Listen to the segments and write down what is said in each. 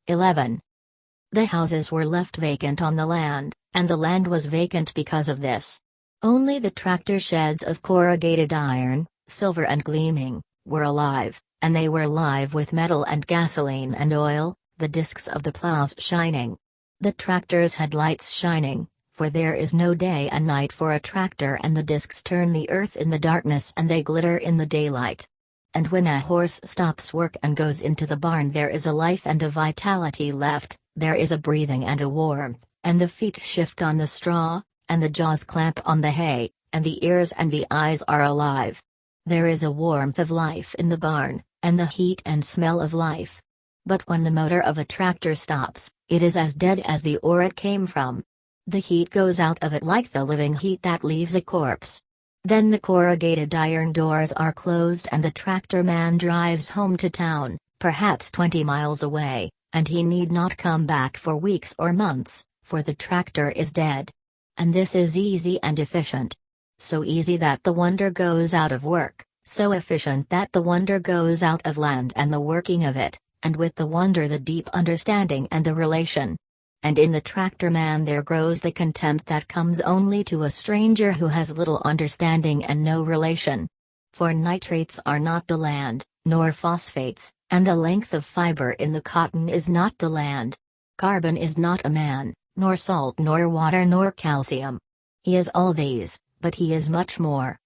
11. The houses were left vacant on the land, and the land was vacant because of this. Only the tractor sheds of corrugated iron, silver and gleaming, were alive, and they were alive with metal and gasoline and oil, the discs of the plows shining. The tractors had lights shining, for there is no day and night for a tractor, and the discs turn the earth in the darkness and they glitter in the daylight. And when a horse stops work and goes into the barn, there is a life and a vitality left, there is a breathing and a warmth, and the feet shift on the straw, and the jaws clamp on the hay, and the ears and the eyes are alive. There is a warmth of life in the barn, and the heat and smell of life. But when the motor of a tractor stops, it is as dead as the ore it came from. The heat goes out of it like the living heat that leaves a corpse. Then the corrugated iron doors are closed and the tractor man drives home to town, perhaps 20 miles away, and he need not come back for weeks or months, for the tractor is dead. And this is easy and efficient. So easy that the wonder goes out of work, so efficient that the wonder goes out of land and the working of it, and with the wonder the deep understanding and the relation. And in the tractor man there grows the contempt that comes only to a stranger who has little understanding and no relation. For nitrates are not the land, nor phosphates, and the length of fiber in the cotton is not the land. Carbon is not a man, nor salt nor water nor calcium. He is all these, but he is much more,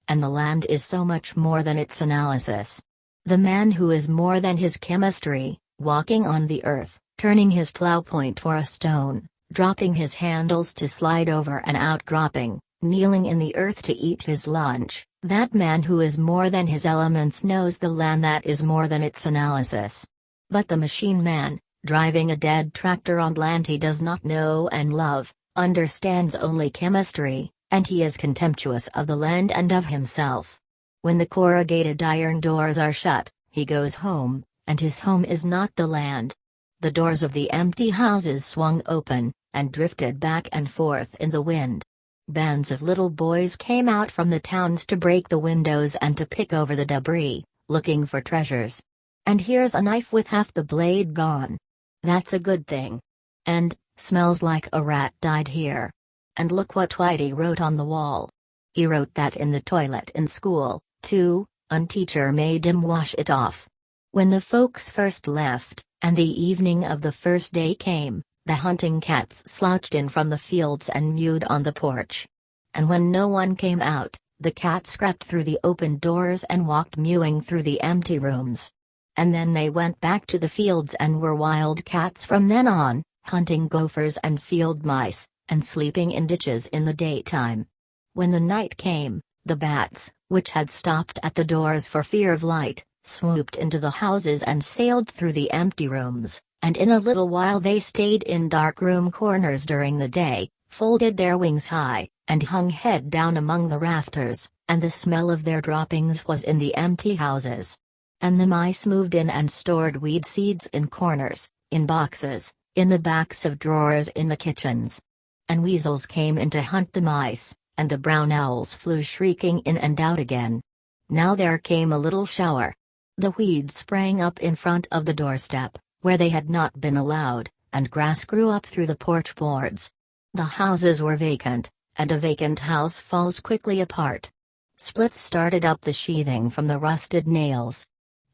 and the land is so much more than its analysis. The man who is more than his chemistry, walking on the earth, turning his plow point for a stone, dropping his handles to slide over an outcropping, kneeling in the earth to eat his lunch, that man who is more than his elements knows the land that is more than its analysis. But the machine man, driving a dead tractor on land he does not know and love, understands only chemistry, and he is contemptuous of the land and of himself. When the corrugated iron doors are shut, he goes home, and his home is not the land. The doors of the empty houses swung open, and drifted back and forth in the wind. Bands of little boys came out from the towns to break the windows and to pick over the debris, looking for treasures. And here's a knife with half the blade gone. That's a good thing. And, smells like a rat died here. And look what Whitey wrote on the wall. He wrote that in the toilet in school, too, and teacher made him wash it off. When the folks first left, and the evening of the first day came, the hunting cats slouched in from the fields and mewed on the porch. And when no one came out, the cats crept through the open doors and walked mewing through the empty rooms. And then they went back to the fields and were wild cats from then on, hunting gophers and field mice, and sleeping in ditches in the daytime. When the night came, the bats, which had stopped at the doors for fear of light, swooped into the houses and sailed through the empty rooms, and in a little while they stayed in dark room corners during the day, folded their wings high, and hung head down among the rafters, and the smell of their droppings was in the empty houses. And the mice moved in and stored weed seeds in corners, in boxes, in the backs of drawers in the kitchens. And weasels came in to hunt the mice, and the brown owls flew shrieking in and out again. Now there came a little shower. The weeds sprang up in front of the doorstep, where they had not been allowed, and grass grew up through the porch boards. The houses were vacant, and a vacant house falls quickly apart. Splits started up the sheathing from the rusted nails.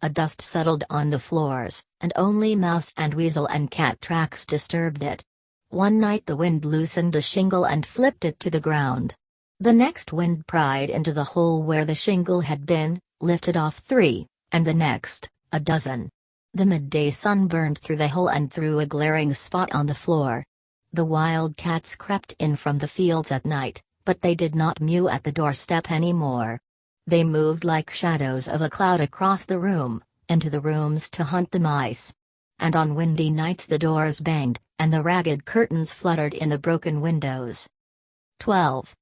A dust settled on the floors, and only mouse and weasel and cat tracks disturbed it. One night the wind loosened a shingle and flipped it to the ground. The next wind pried into the hole where the shingle had been, lifted off 3, and the next, a dozen. The midday sun burned through the hole and threw a glaring spot on the floor. The wild cats crept in from the fields at night, but they did not mew at the doorstep anymore. They moved like shadows of a cloud across the room, into the rooms to hunt the mice. And on windy nights the doors banged, and the ragged curtains fluttered in the broken windows. 12.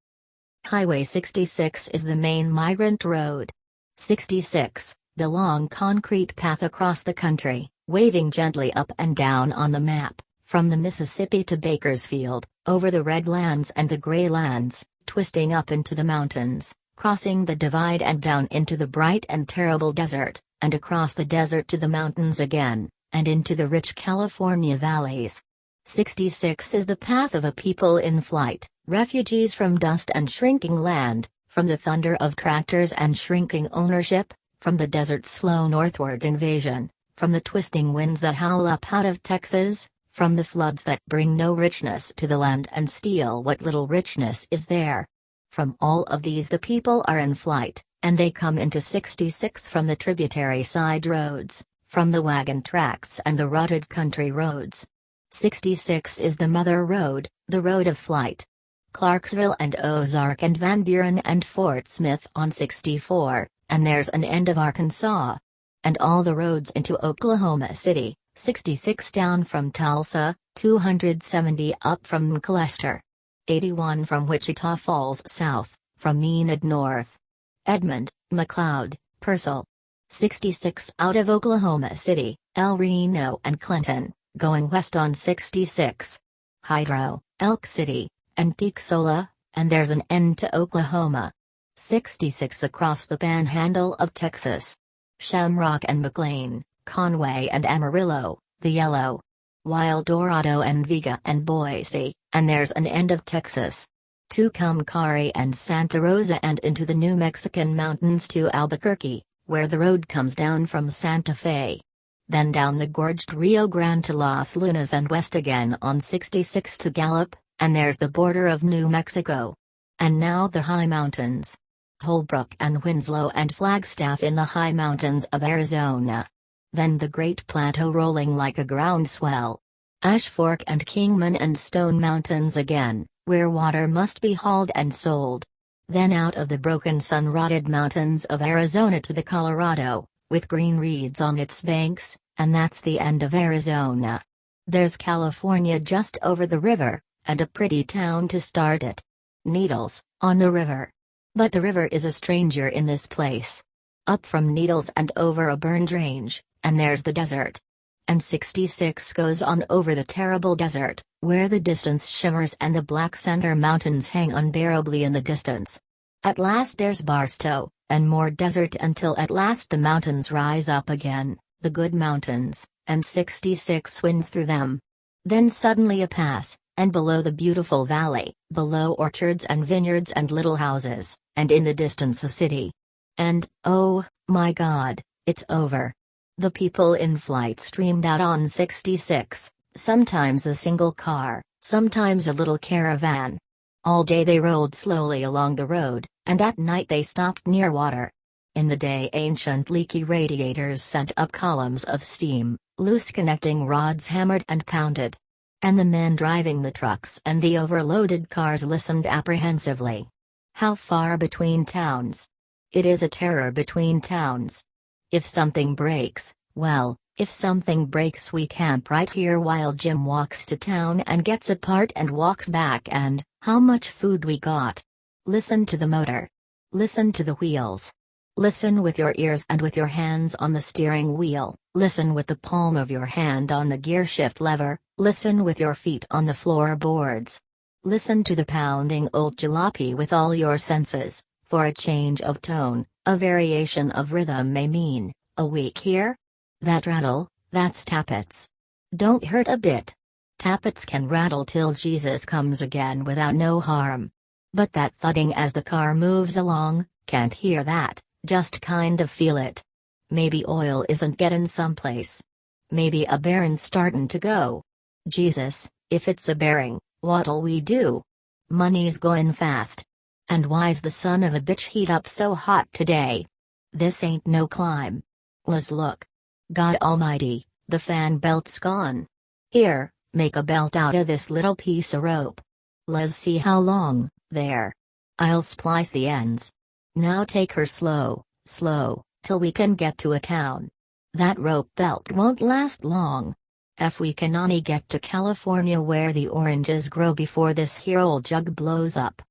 Highway 66 is the main migrant road. 66, the long concrete path across the country, waving gently up and down on the map, from the Mississippi to Bakersfield, over the red lands and the gray lands, twisting up into the mountains, crossing the divide and down into the bright and terrible desert, and across the desert to the mountains again, and into the rich California valleys. 66 is the path of a people in flight, refugees from dust and shrinking land, from the thunder of tractors and shrinking ownership, from the desert's slow northward invasion, from the twisting winds that howl up out of Texas, from the floods that bring no richness to the land and steal what little richness is there. From all of these the people are in flight, and they come into 66 from the tributary side roads, from the wagon tracks and the rutted country roads. 66 is the mother road, the road of flight. Clarksville and Ozark and Van Buren and Fort Smith on 64, and there's an end of Arkansas. And all the roads into Oklahoma City, 66 down from Tulsa, 270 up from McAlester. 81 from Wichita Falls south, from Enid north. Edmond, McLeod, Purcell. 66 out of Oklahoma City, El Reno and Clinton, going west on 66. Hydro, Elk City, and Tucson, and there's an end to Oklahoma. 66 across the panhandle of Texas. Shamrock and McLean, Conway and Amarillo, the Yellow. Wild Dorado and Vega and Boise, and there's an end of Texas. To Tucumcari and Santa Rosa and into the New Mexican mountains to Albuquerque, where the road comes down from Santa Fe. Then down the gorged Rio Grande to Los Lunas and west again on 66 to Gallup, and there's the border of New Mexico. And now the high mountains. Holbrook and Winslow and Flagstaff in the high mountains of Arizona. Then the Great Plateau rolling like a groundswell. Ash Fork and Kingman and Stone Mountains again, where water must be hauled and sold. Then out of the broken sun-rotted mountains of Arizona to the Colorado, with green reeds on its banks, and that's the end of Arizona. There's California just over the river, and a pretty town to start it. Needles, on the river. But the river is a stranger in this place. Up from Needles and over a burned range, and there's the desert. And 66 goes on over the terrible desert, where the distance shimmers and the Black Center Mountains hang unbearably in the distance. At last there's Barstow, and more desert until at last the mountains rise up again, the good mountains, and 66 winds through them. Then suddenly a pass, and below the beautiful valley, below orchards and vineyards and little houses, and in the distance a city. And, oh, my God, it's over. The people in flight streamed out on 66, sometimes a single car, sometimes a little caravan. All day they rolled slowly along the road, and at night they stopped near water. In the day ancient leaky radiators sent up columns of steam, loose connecting rods hammered and pounded. And the men driving the trucks and the overloaded cars listened apprehensively. How far between towns? It is a terror between towns. If something breaks, well, if something breaks we camp right here while Jim walks to town and gets a part and walks back and, how much food we got. Listen to the motor. Listen to the wheels. Listen with your ears and with your hands on the steering wheel, listen with the palm of your hand on the gear shift lever, listen with your feet on the floorboards. Listen to the pounding old jalopy with all your senses, for a change of tone, a variation of rhythm may mean, a week here? That rattle, that's tappets. Don't hurt a bit. Tappets can rattle till Jesus comes again without no harm. But that thudding as the car moves along, can't hear that, just kind of feel it. Maybe oil isn't gettin' someplace. Maybe a bearin's startin' to go. Jesus, if it's a bearing, what'll we do? Money's goin' fast. And why's the son of a bitch heat up so hot today? This ain't no climb. Let's look. God almighty, the fan belt's gone. Here, make a belt out of this little piece of rope. Let's see how long, there. I'll splice the ends. Now take her slow, slow, till we can get to a town. That rope belt won't last long. If we can only get to California where the oranges grow before this here old jug blows up.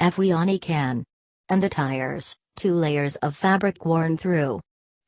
If we only can. And the tires, 2 layers of fabric worn through.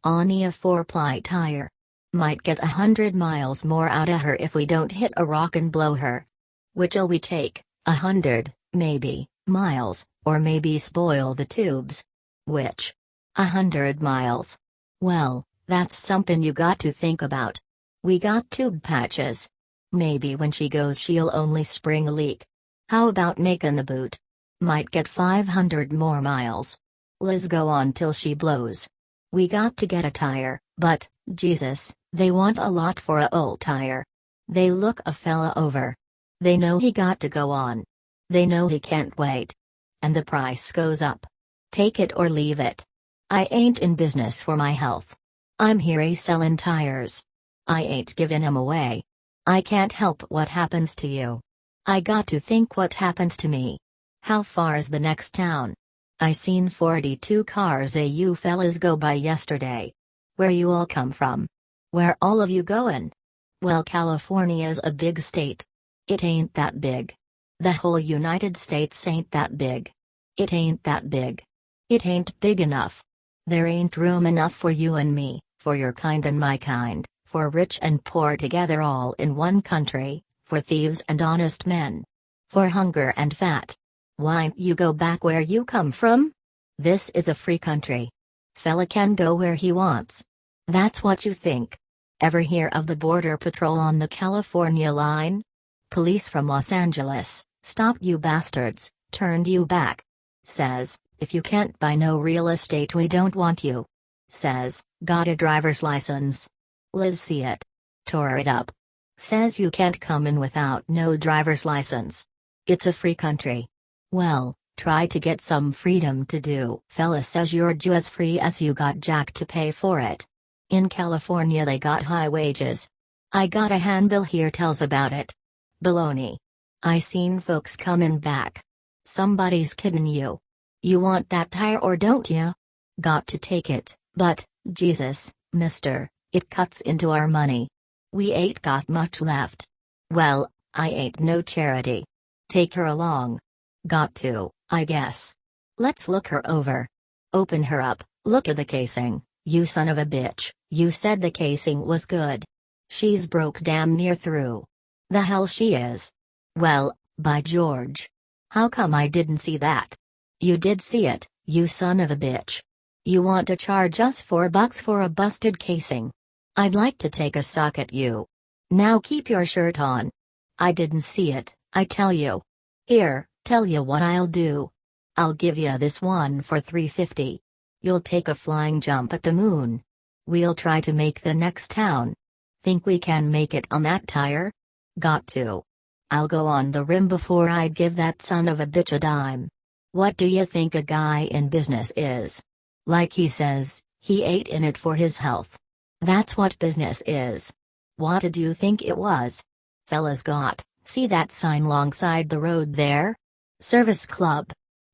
Only a 4-ply tire. Might get 100 miles more out of her if we don't hit a rock and blow her. Which'll we take, 100, maybe, miles, or maybe spoil the tubes? Which? 100 miles. Well, that's something you got to think about. We got tube patches. Maybe when she goes she'll only spring a leak. How about making the boot? Might get 500 more miles. Liz go on till she blows. We got to get a tire, but, Jesus, they want a lot for a old tire. They look a fella over. They know he got to go on. They know he can't wait. And the price goes up. Take it or leave it. I ain't in business for my health. I'm here sellin' tires. I ain't giving 'em away. I can't help what happens to you. I got to think what happens to me. How far's the next town? I seen 42 cars you fellas go by yesterday. Where you all come from? Where all of you goin'? Well, California's a big state. It ain't that big. The whole United States ain't that big. It ain't that big. It ain't big enough. There ain't room enough for you and me, for your kind and my kind, for rich and poor together all in one country, for thieves and honest men. For hunger and fat. Why'n't you go back where you come from? This is a free country. Fella can go where he wants. That's what you think. Ever hear of the Border Patrol on the California line? Police from Los Angeles, stopped you bastards, turned you back. Says, if you can't buy no real estate we don't want you. Says, got a driver's license. Liz see it. Tore it up. Says you can't come in without no driver's license. It's a free country. Well, try to get some freedom to do. Fella says you're as free as you got jack to pay for it. In California they got high wages. I got a handbill here tells about it. Baloney. I seen folks comin' back. Somebody's kiddin' you. You want that tire or don't ya? Got to take it, but, Jesus, mister, it cuts into our money. We ain't got much left. Well, I ain't no charity. Take her along. Got to, I guess. Let's look her over. Open her up, look at the casing, you son of a bitch, you said the casing was good. She's broke damn near through. The hell she is. Well, by George. How come I didn't see that? You did see it, you son of a bitch. You want to charge us $4 for a busted casing? I'd like to take a sock at you. Now keep your shirt on. I didn't see it, I tell you. Here, tell you what I'll do. I'll give you this one for $3.50. You'll take a flying jump at the moon. We'll try to make the next town. Think we can make it on that tire? Got to. I'll go on the rim before I'd give that son of a bitch a dime. What do you think a guy in business is? Like he says, he ain't in it for his health. That's what business is. What did you think it was? Fellas see that sign alongside the road there? Service Club.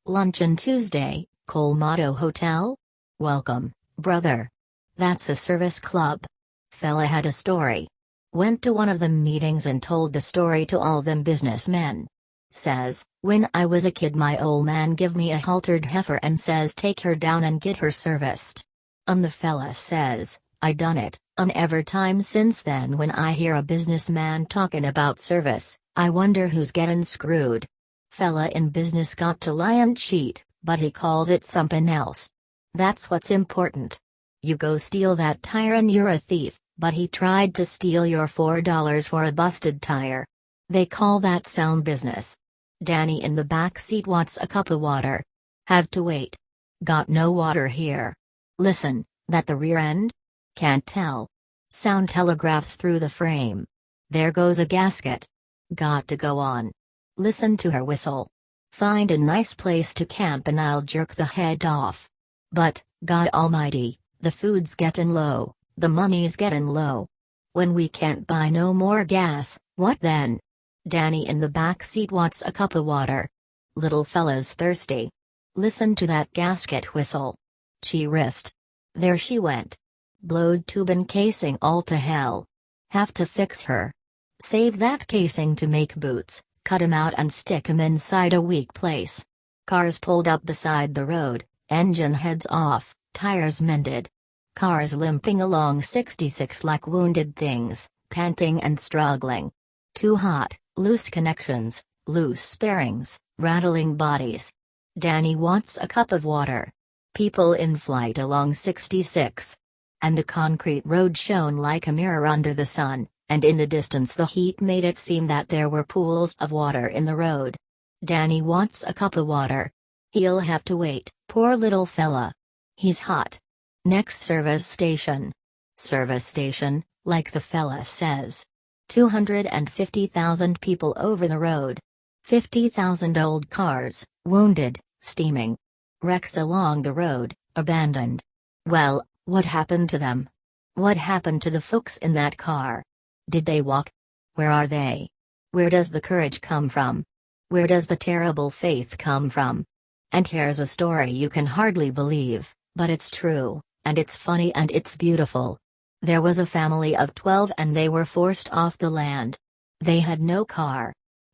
Luncheon Tuesday, Colmado Hotel? Welcome, brother. That's a service club. Fella had a story. Went to one of them meetings and told the story to all them businessmen. Says, when I was a kid my old man give me a haltered heifer and says take her down and get her serviced. The fella says, I done it, every time since then when I hear a businessman talking about service, I wonder who's getting screwed. Fella in business got to lie and cheat, but he calls it something else. That's what's important. You go steal that tire and you're a thief, but he tried to steal your $4 for a busted tire. They call that sound business. Danny in the back seat wants a cup of water. Have to wait. Got no water here. Listen, that the rear end? Can't tell. Sound telegraphs through the frame. There goes a gasket. Got to go on. Listen to her whistle. Find a nice place to camp and I'll jerk the head off. But, God almighty, the food's getting low, the money's getting low. When we can't buy no more gas, what then? Danny in the back seat wants a cup of water. Little fella's thirsty. Listen to that gasket whistle. She wrist. There she went. Blowed tube and casing all to hell. Have to fix her. Save that casing to make boots, cut 'em out and stick 'em inside a weak place. Cars pulled up beside the road, engine heads off, tires mended. Cars limping along 66 like wounded things, panting and struggling. Too hot, loose connections, loose bearings, rattling bodies. Danny wants a cup of water. People in flight along 66. and the concrete road shone like a mirror under the sun, and in the distance the heat made it seem that there were pools of water in the road. Danny wants a cup of water. He'll have to wait, poor little fella. He's hot. Next service station. Service station, like the fella says. 250,000 people over the road. 50,000 old cars, wounded, steaming. Wrecks along the road, abandoned. Well, what happened to them? What happened to the folks in that car? Did they walk? Where are they? Where does the courage come from? Where does the terrible faith come from? And here's a story you can hardly believe, but it's true, and it's funny and it's beautiful. There was a family of 12 and they were forced off the land. They had no car.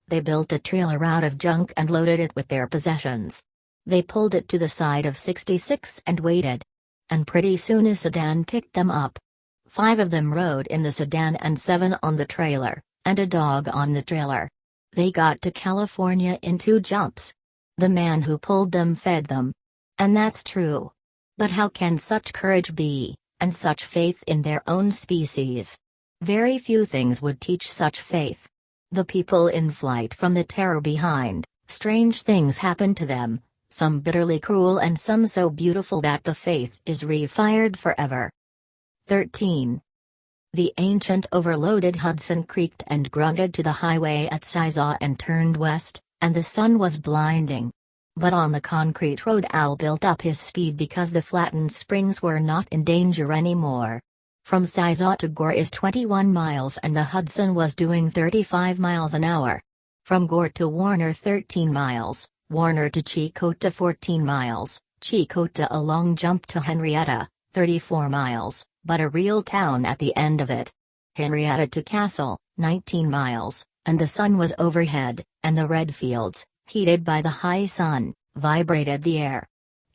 They built a trailer out of junk and loaded it with their possessions. They pulled it to the side of 66 and waited. And pretty soon a sedan picked them up. 5 of them rode in the sedan and 7 on the trailer, and a dog on the trailer. They got to California in 2 jumps. The man who pulled them fed them. And that's true. But how can such courage be, and such faith in their own species? Very few things would teach such faith. The people in flight from the terror behind, strange things happened to them, some bitterly cruel and some so beautiful that the faith is refired forever. 13. The ancient overloaded Hudson creaked and grunted to the highway at Sisaw and turned west, and the sun was blinding. But on the concrete road Al built up his speed because the flattened springs were not in danger anymore. From Sisaw to Gore is 21 miles and the Hudson was doing 35 miles an hour. From Gore to Warner 13 miles, Warner to Chicota 14 miles, Chicota a long jump to Henrietta, 34 miles, but a real town at the end of it. Henrietta to Castle, 19 miles, and the sun was overhead, and the red fields, heated by the high sun, vibrated the air.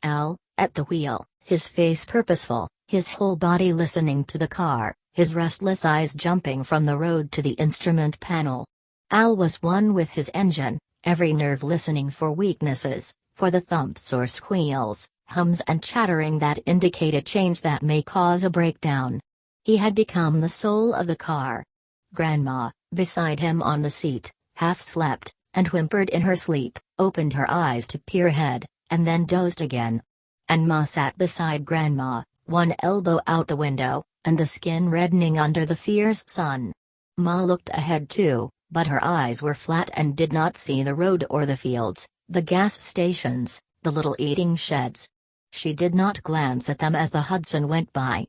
Al, at the wheel, his face purposeful, his whole body listening to the car, his restless eyes jumping from the road to the instrument panel. Al was one with his engine, every nerve listening for weaknesses, for the thumps or squeals, hums and chattering that indicate a change that may cause a breakdown. He had become the soul of the car. Grandma, beside him on the seat, half slept, and whimpered in her sleep, opened her eyes to peer ahead, and then dozed again. And Ma sat beside Grandma, one elbow out the window, and the skin reddening under the fierce sun. Ma looked ahead too, but her eyes were flat and did not see the road or the fields, the gas stations, the little eating sheds. She did not glance at them as the Hudson went by.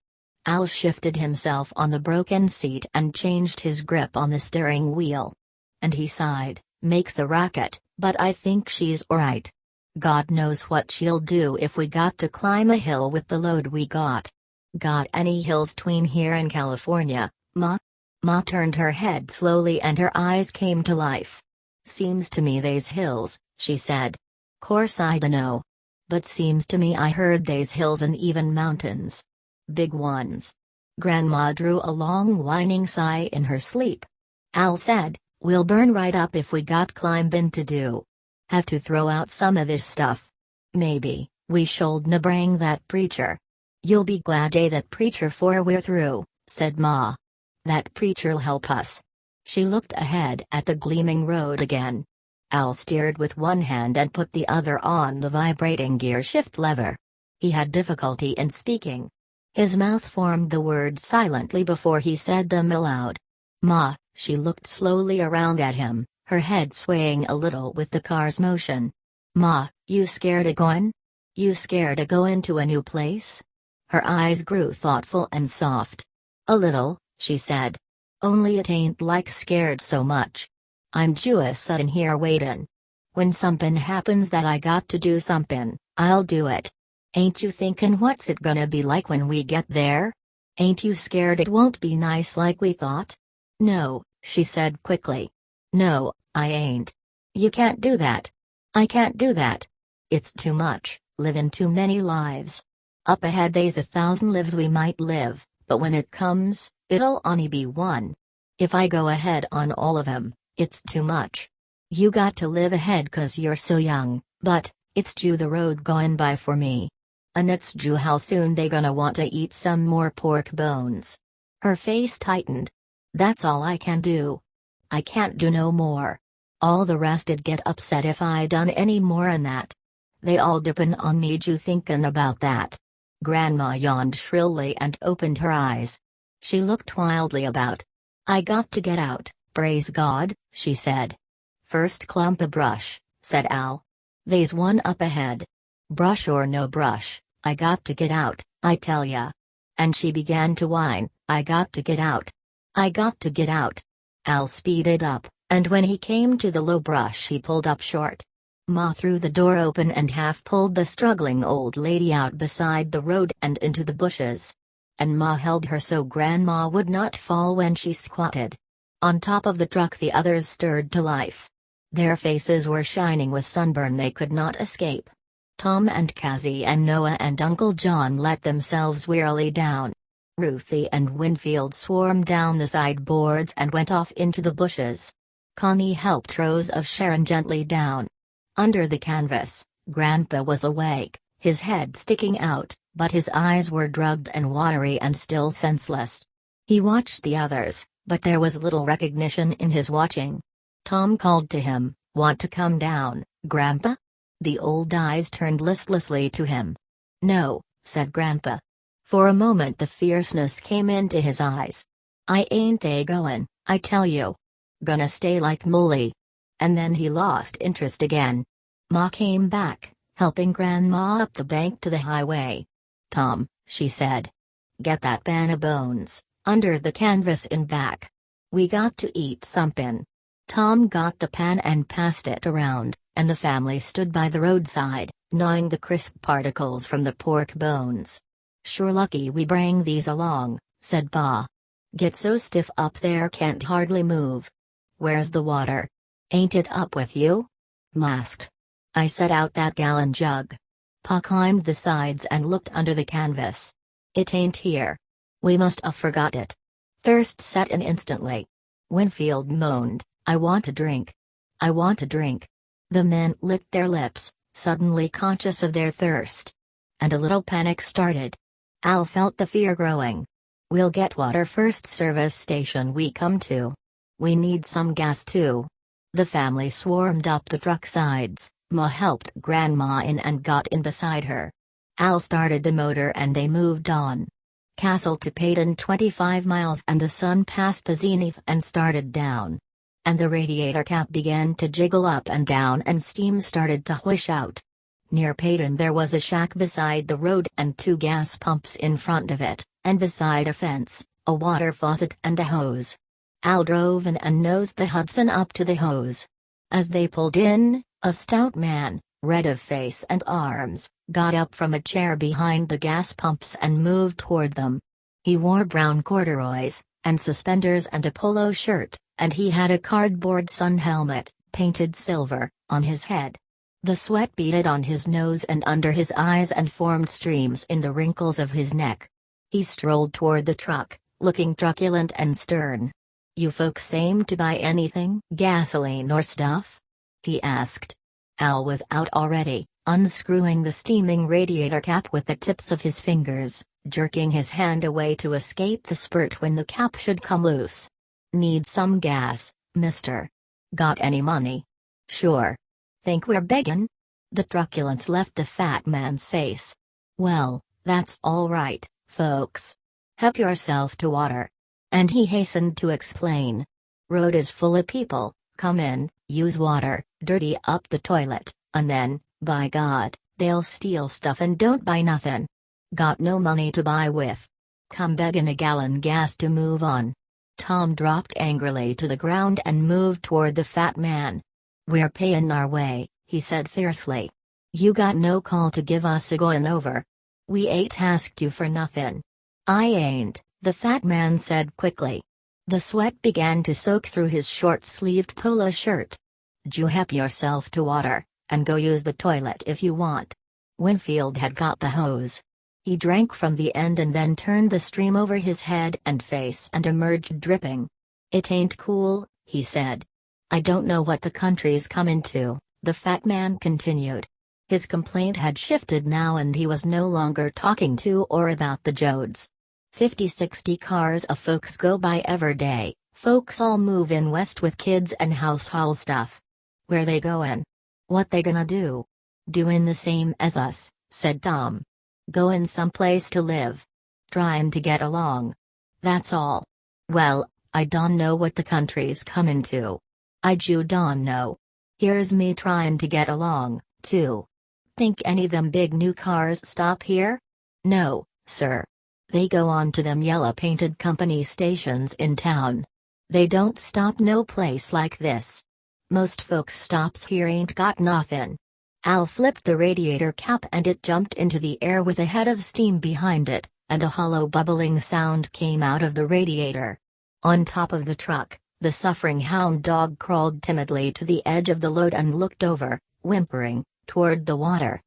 Al shifted himself on the broken seat and changed his grip on the steering wheel. And he sighed, "Makes a racket, but I think she's alright. God knows what she'll do if we got to climb a hill with the load we got. Got any hills tween here in California, Ma?" Ma turned her head slowly and her eyes came to life. "Seems to me they's hills," she said. "Course I dunno. But seems to me I heard they's hills and even mountains. Big ones." Grandma drew a long whining sigh in her sleep. Al said, "We'll burn right up if we got climbin' to do. Have to throw out some of this stuff. Maybe, we shouldna bring that preacher. You'll be glad that preacher 'fore we're through," said Ma. "That preacher'll help us." She looked ahead at the gleaming road again. Al steered with one hand and put the other on the vibrating gear shift lever. He had difficulty in speaking. His mouth formed the words silently before he said them aloud. "Ma," she looked slowly around at him, her head swaying a little with the car's motion. "Ma, you scared o' goin'? You scared o' goin' to a new place?" Her eyes grew thoughtful and soft. "A little," she said. "Only it ain't like scared so much. I'm Jewess in here waitin'. When somethin' happens that I got to do somethin', I'll do it. Ain't you thinkin' what's it gonna be like when we get there? Ain't you scared it won't be nice like we thought?" "No," she said quickly. "No, I ain't. You can't do that. I can't do that. It's too much, livin' too many lives. Up ahead they's 1,000 lives we might live, but when it comes, it'll only be one. If I go ahead on all of 'em, it's too much. You got to live ahead 'cause you're so young, but it's you the road goin' by for me. And it's Jew, how soon they gonna want to eat some more pork bones? Her face tightened. That's all I can do. I can't do no more. All the rest'd get upset if I done any more'n that. They all depend on me, Jew, thinkin' about that. Grandma yawned shrilly and opened her eyes. She looked wildly about. I got to get out, praise God, she said. First clump of brush, said Al. They's one up ahead. Brush or no brush, I got to get out, I tell ya. And she began to whine, I got to get out. I got to get out. Al speeded up, and when he came to the low brush he pulled up short. Ma threw the door open and half pulled the struggling old lady out beside the road and into the bushes. And Ma held her so Grandma would not fall when she squatted. On top of the truck the others stirred to life. Their faces were shining with sunburn they could not escape. Tom and Cassie and Noah and Uncle John let themselves wearily down. Ruthie and Winfield swarmed down the sideboards and went off into the bushes. Connie helped Rose of Sharon gently down. Under the canvas, Grandpa was awake, his head sticking out, but his eyes were drugged and watery and still senseless. He watched the others, but there was little recognition in his watching. Tom called to him, "Want to come down, Grandpa?" The old eyes turned listlessly to him. "No," said Grandpa. For a moment the fierceness came into his eyes. "I ain't goin', I tell you. Gonna stay like Mully." And then he lost interest again. Ma came back, helping Grandma up the bank to the highway. "Tom," she said. "Get that pan of bones, under the canvas in back. We got to eat somethin'." Tom got the pan and passed it around, and the family stood by the roadside, gnawing the crisp particles from the pork bones. "Sure lucky we brang these along," said Pa. "Get so stiff up there can't hardly move." "Where's the water? Ain't it up with you?" Ma asked. "I set out that gallon jug." Pa climbed the sides and looked under the canvas. "It ain't here. We must have forgot it." Thirst set in instantly. Winfield moaned, "I want a drink. I want a drink." The men licked their lips, suddenly conscious of their thirst. And a little panic started. Al felt the fear growing. "We'll get water first service station we come to. We need some gas too." The family swarmed up the truck sides. Ma helped Grandma in and got in beside her. Al started the motor and they moved on. Castle to Peyton 25 miles and the sun passed the zenith and started down. And the radiator cap began to jiggle up and down and steam started to whish out. Near Peyton there was a shack beside the road and 2 gas pumps in front of it, and beside a fence, a water faucet and a hose. Al drove in and nosed the Hudson up to the hose. As they pulled in, a stout man, red of face and arms, got up from a chair behind the gas pumps and moved toward them. He wore brown corduroys, and suspenders and a polo shirt, and he had a cardboard sun helmet, painted silver, on his head. The sweat beaded on his nose and under his eyes and formed streams in the wrinkles of his neck. He strolled toward the truck, looking truculent and stern. "You folks aim to buy anything, gasoline or stuff?" he asked. Al was out already, unscrewing the steaming radiator cap with the tips of his fingers, jerking his hand away to escape the spurt when the cap should come loose. "Need some gas, mister. Got any money?" "Sure. Think we're beggin'?" The truculence left the fat man's face. "Well, that's all right, folks. Help yourself to water." And he hastened to explain. "Road is full of people, come in, use water, dirty up the toilet, and then, by God, they'll steal stuff and don't buy nothin'. Got no money to buy with. Come beggin' a gallon gas to move on." Tom dropped angrily to the ground and moved toward the fat man. "We're payin' our way," he said fiercely. "You got no call to give us a goin' over. We ain't asked you for nothin'." "I ain't," the fat man said quickly. The sweat began to soak through his short-sleeved polo shirt. "You help yourself to water, and go use the toilet if you want." Winfield had got the hose. He drank from the end and then turned the stream over his head and face and emerged dripping. "It ain't cool," he said. "I don't know what the country's come into," the fat man continued. His complaint had shifted now and he was no longer talking to or about the Joads. 50-60 cars of folks go by every day, folks all move in west with kids and household stuff. Where they goin'? What they gonna do? Doin' the same as us, said Tom. Goin' someplace to live. Tryin' to get along. That's all. Well, I don't know what the country's comin' to. I don't know. Here's me tryin' to get along, too. Think any them big new cars stop here? No, sir. They go on to them yellow painted company stations in town. They don't stop no place like this. Most folks stops here ain't got nothin'. Al flipped the radiator cap and it jumped into the air with a head of steam behind it, and a hollow bubbling sound came out of the radiator. On top of the truck, the suffering hound dog crawled timidly to the edge of the load and looked over, whimpering, toward the water.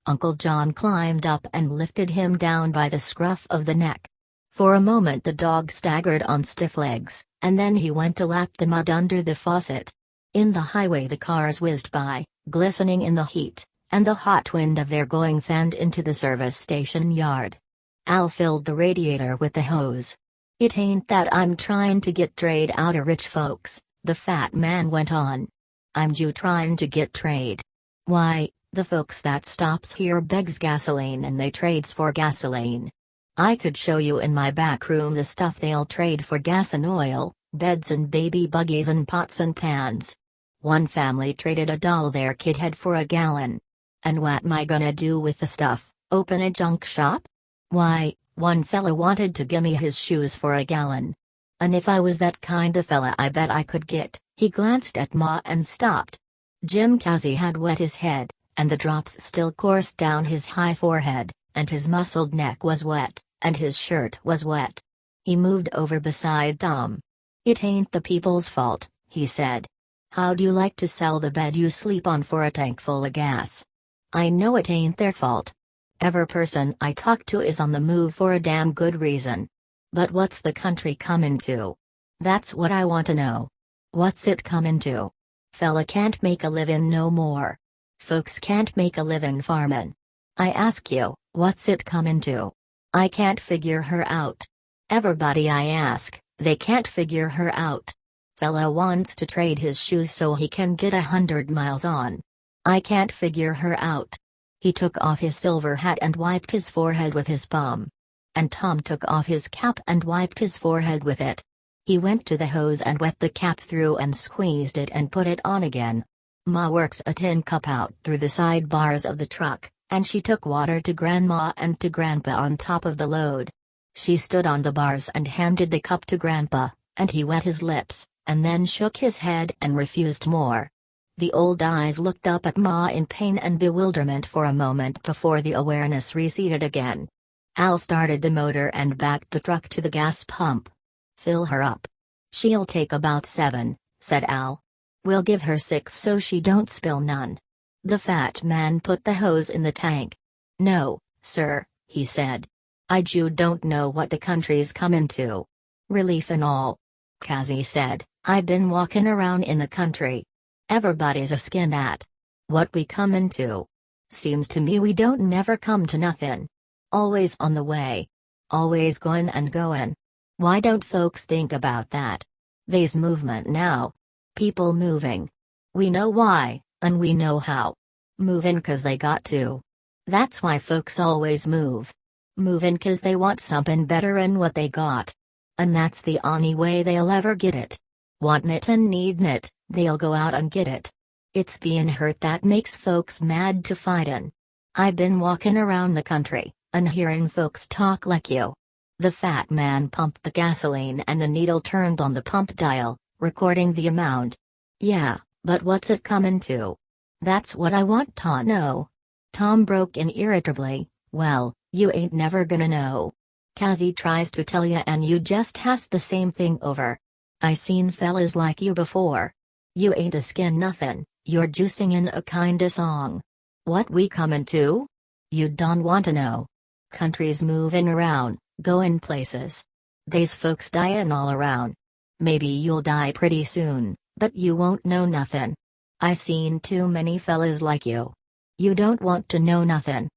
Uncle John climbed up and lifted him down by the scruff of the neck. For a moment the dog staggered on stiff legs, and then he went to lap the mud under the faucet. In the highway the cars whizzed by, glistening in the heat, and the hot wind of their going fanned into the service station yard. Al filled the radiator with the hose. It ain't that I'm tryin' to get trade out of rich folks, the fat man went on. I'm tryin' to get trade. Why, the folks that stops here begs gasoline and they trades for gasoline. I could show you in my back room the stuff they'll trade for gas and oil, beds and baby buggies and pots and pans. One family traded a doll their kid had for a gallon. And what am I gonna do with the stuff, open a junk shop? Why, one fella wanted to gimme his shoes for a gallon. And if I was that kind of fella I bet I could get, he glanced at Ma and stopped. Jim Casey had wet his head, and the drops still coursed down his high forehead, and his muscled neck was wet, and his shirt was wet. He moved over beside Tom. It ain't the people's fault, he said. How'd you like to sell the bed you sleep on for a tank full of gas? I know it ain't their fault. Every person I talk to is on the move for a damn good reason. But what's the country comin' to? That's what I want to know. What's it comin' to? Fella can't make a livin' no more. Folks can't make a livin' farmin'. I ask you, what's it comin' to? I can't figure her out. Everybody I ask, they can't figure her out. Fella wants to trade his shoes so he can get 100 miles on. I can't figure her out. He took off his silver hat and wiped his forehead with his palm. And Tom took off his cap and wiped his forehead with it. He went to the hose and wet the cap through and squeezed it and put it on again. Ma worked a tin cup out through the side bars of the truck, and she took water to Grandma and to Grandpa on top of the load. She stood on the bars and handed the cup to Grandpa, and he wet his lips, and then shook his head and refused more. The old eyes looked up at Ma in pain and bewilderment for a moment before the awareness receded again. Al started the motor and backed the truck to the gas pump. Fill her up. She'll take about 7, said Al. We'll give her 6 so she don't spill none. The fat man put the hose in the tank. No, sir, he said. I don't know what the country's comin' to. Relief and all. Cassie said, I've been walkin' around in the country. Everybody's a skin at. What we comin' to? Seems to me we don't never come to nothin'. Always on the way. Always goin' and goin'. Why don't folks think about that? They's movement now. People moving. We know why, and we know how. Movin' 'cause they got to. That's why folks always move. Movin' 'cause they want somethin' better'n what they got. And that's the only way they'll ever get it. Wantin' it and needin' it, they'll go out and get it. It's bein' hurt that makes folks mad to fightin'. I've been walkin' around the country, and hearin' folks talk like you. The fat man pumped the gasoline and the needle turned on the pump dial, recording the amount. Yeah, but what's it comin' to? That's what I want to know. Tom broke in irritably, well, you ain't never gonna know. Cassie tries to tell ya and you just has the same thing over. I seen fellas like you before. You ain't a skin nothin', you're juicing in a kinda song. What we comin' to? You don't want to know. Country's movin' around, goin' places. They's folks dyin' all around. Maybe you'll die pretty soon, but you won't know nothin'. I seen too many fellas like you. You don't want to know nothin'.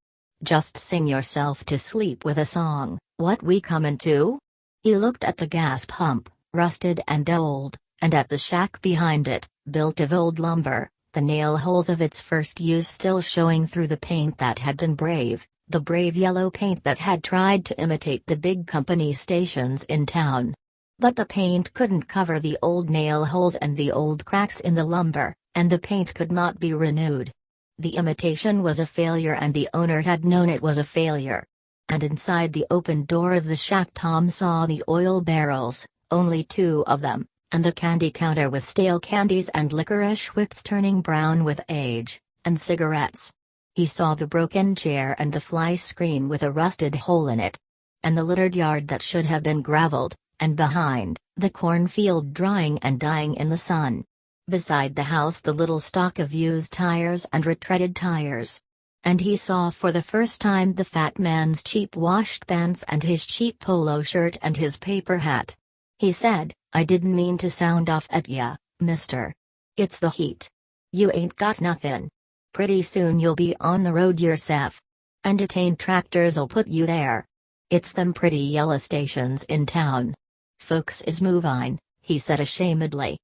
Just sing yourself to sleep with a song, what we comin' to? He looked at the gas pump, rusted and old, and at the shack behind it, built of old lumber, the nail holes of its first use still showing through the paint that had been brave, the brave yellow paint that had tried to imitate the big company stations in town. But the paint couldn't cover the old nail holes and the old cracks in the lumber, and the paint could not be renewed. The imitation was a failure and the owner had known it was a failure. And inside the open door of the shack Tom saw the oil barrels, only 2 of them, and the candy counter with stale candies and licorice whips turning brown with age, and cigarettes. He saw the broken chair and the fly screen with a rusted hole in it. And the littered yard that should have been graveled, and behind, the cornfield drying and dying in the sun. Beside the house the little stock of used tires and retreaded tires. And he saw for the first time the fat man's cheap washed pants and his cheap polo shirt and his paper hat. He said, "I didn't mean to sound off at ya, mister. It's the heat. You ain't got nothin'. Pretty soon you'll be on the road yourself. And it ain't tractors'll put you there. It's them pretty yellow stations in town. Folks is movin'," he said ashamedly.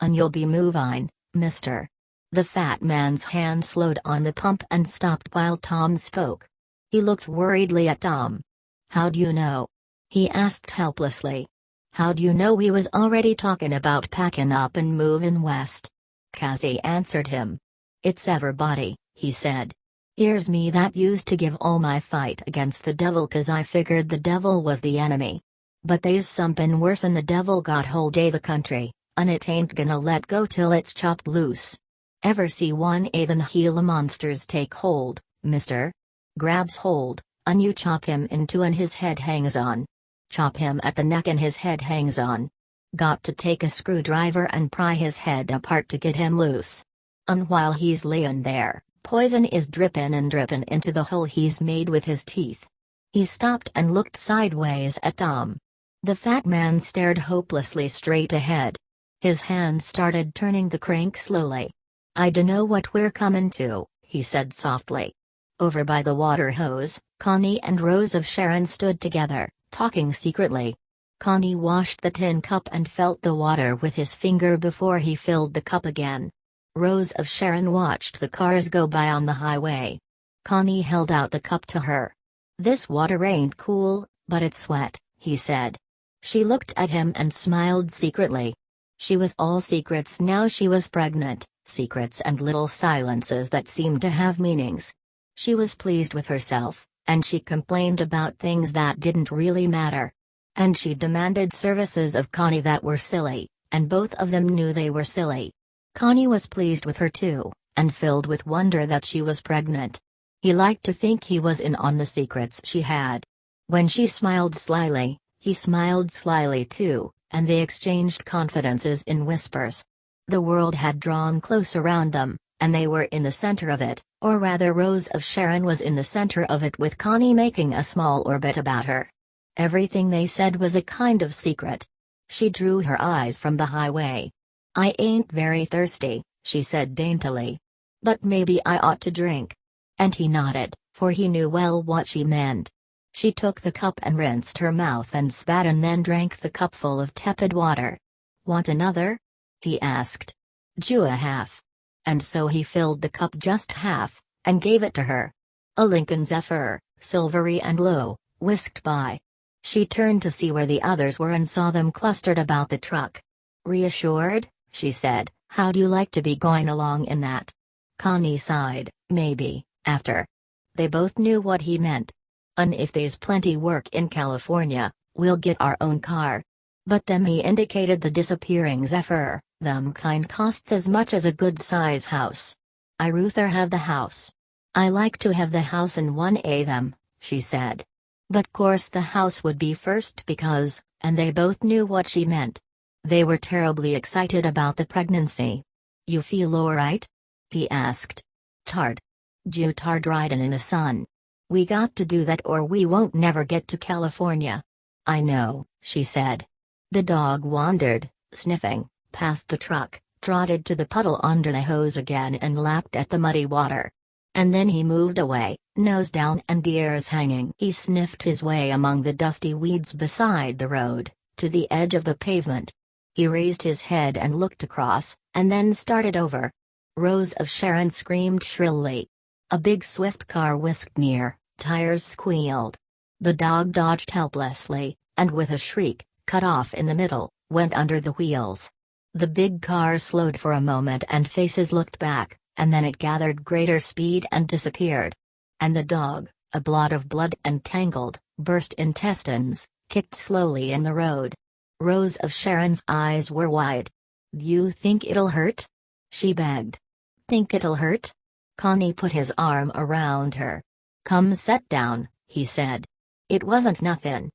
"And you'll be movin', mister." The fat man's hand slowed on the pump and stopped while Tom spoke. He looked worriedly at Tom. "How'd you know?" he asked helplessly. "How'd you know we was already talkin' about packin' up and movin' west?" Cassie answered him. "It's everybody," he said. "Here's me that used to give all my fight against the devil 'cause I figured the devil was the enemy. But they's somethin' worse'n the devil got hold o' the country, and it ain't gonna let go till it's chopped loose. Ever see one o' them Gila monsters take hold, mister? Grabs hold, and you chop him in two and his head hangs on. Chop him at the neck and his head hangs on. Got to take a screwdriver and pry his head apart to get him loose. And while he's layin' there, poison is drippin' and drippin' into the hole he's made with his teeth." He stopped and looked sideways at Tom. The fat man stared hopelessly straight ahead. His hands started turning the crank slowly. "I dunno what we're comin' to," he said softly. Over by the water hose, Connie and Rose of Sharon stood together, talking secretly. Connie washed the tin cup and felt the water with his finger before he filled the cup again. Rose of Sharon watched the cars go by on the highway. Connie held out the cup to her. "This water ain't cool, but it's wet," he said. She looked at him and smiled secretly. She was all secrets now she was pregnant, secrets and little silences that seemed to have meanings. She was pleased with herself, and she complained about things that didn't really matter. And she demanded services of Connie that were silly, and both of them knew they were silly. Connie was pleased with her too, and filled with wonder that she was pregnant. He liked to think he was in on the secrets she had. When she smiled slyly, he smiled slyly too, and they exchanged confidences in whispers. The world had drawn close around them, and they were in the center of it, or rather Rose of Sharon was in the center of it with Connie making a small orbit about her. Everything they said was a kind of secret. She drew her eyes from the highway. "I ain't very thirsty," she said daintily. "But maybe I ought to drink." And he nodded, for he knew well what she meant. She took the cup and rinsed her mouth and spat and then drank the cupful of tepid water. "Want another?" he asked. "Jew a half." And so he filled the cup just half, and gave it to her. A Lincoln Zephyr, silvery and low, whisked by. She turned to see where the others were and saw them clustered about the truck. "Reassured?" she said. "How'd you like to be going along in that?" Connie sighed, "Maybe, after." They both knew what he meant. "And if there's plenty work in California, we'll get our own car." But then he indicated the disappearing Zephyr. "Them kind costs as much as a good-size house. I ruther have the house." "I like to have the house in one o' them," she said. But course the house would be first because, and they both knew what she meant. They were terribly excited about the pregnancy. "You feel alright?" he asked. "Tard. Jew tard ridin' in the sun. We got to do that or we won't never get to California." "I know," she said. The dog wandered, sniffing, past the truck, trotted to the puddle under the hose again and lapped at the muddy water. And then he moved away, nose down and ears hanging. He sniffed his way among the dusty weeds beside the road, to the edge of the pavement. He raised his head and looked across, and then started over. Rose of Sharon screamed shrilly. A big swift car whisked near, tires squealed. The dog dodged helplessly, and with a shriek, cut off in the middle, went under the wheels. The big car slowed for a moment and faces looked back, and then it gathered greater speed and disappeared. And the dog, a blot of blood and tangled, burst intestines, kicked slowly in the road. Rose of Sharon's eyes were wide. "You think it'll hurt?" she begged. "Think it'll hurt?" Connie put his arm around her. "Come set down," he said. "It wasn't nothin'.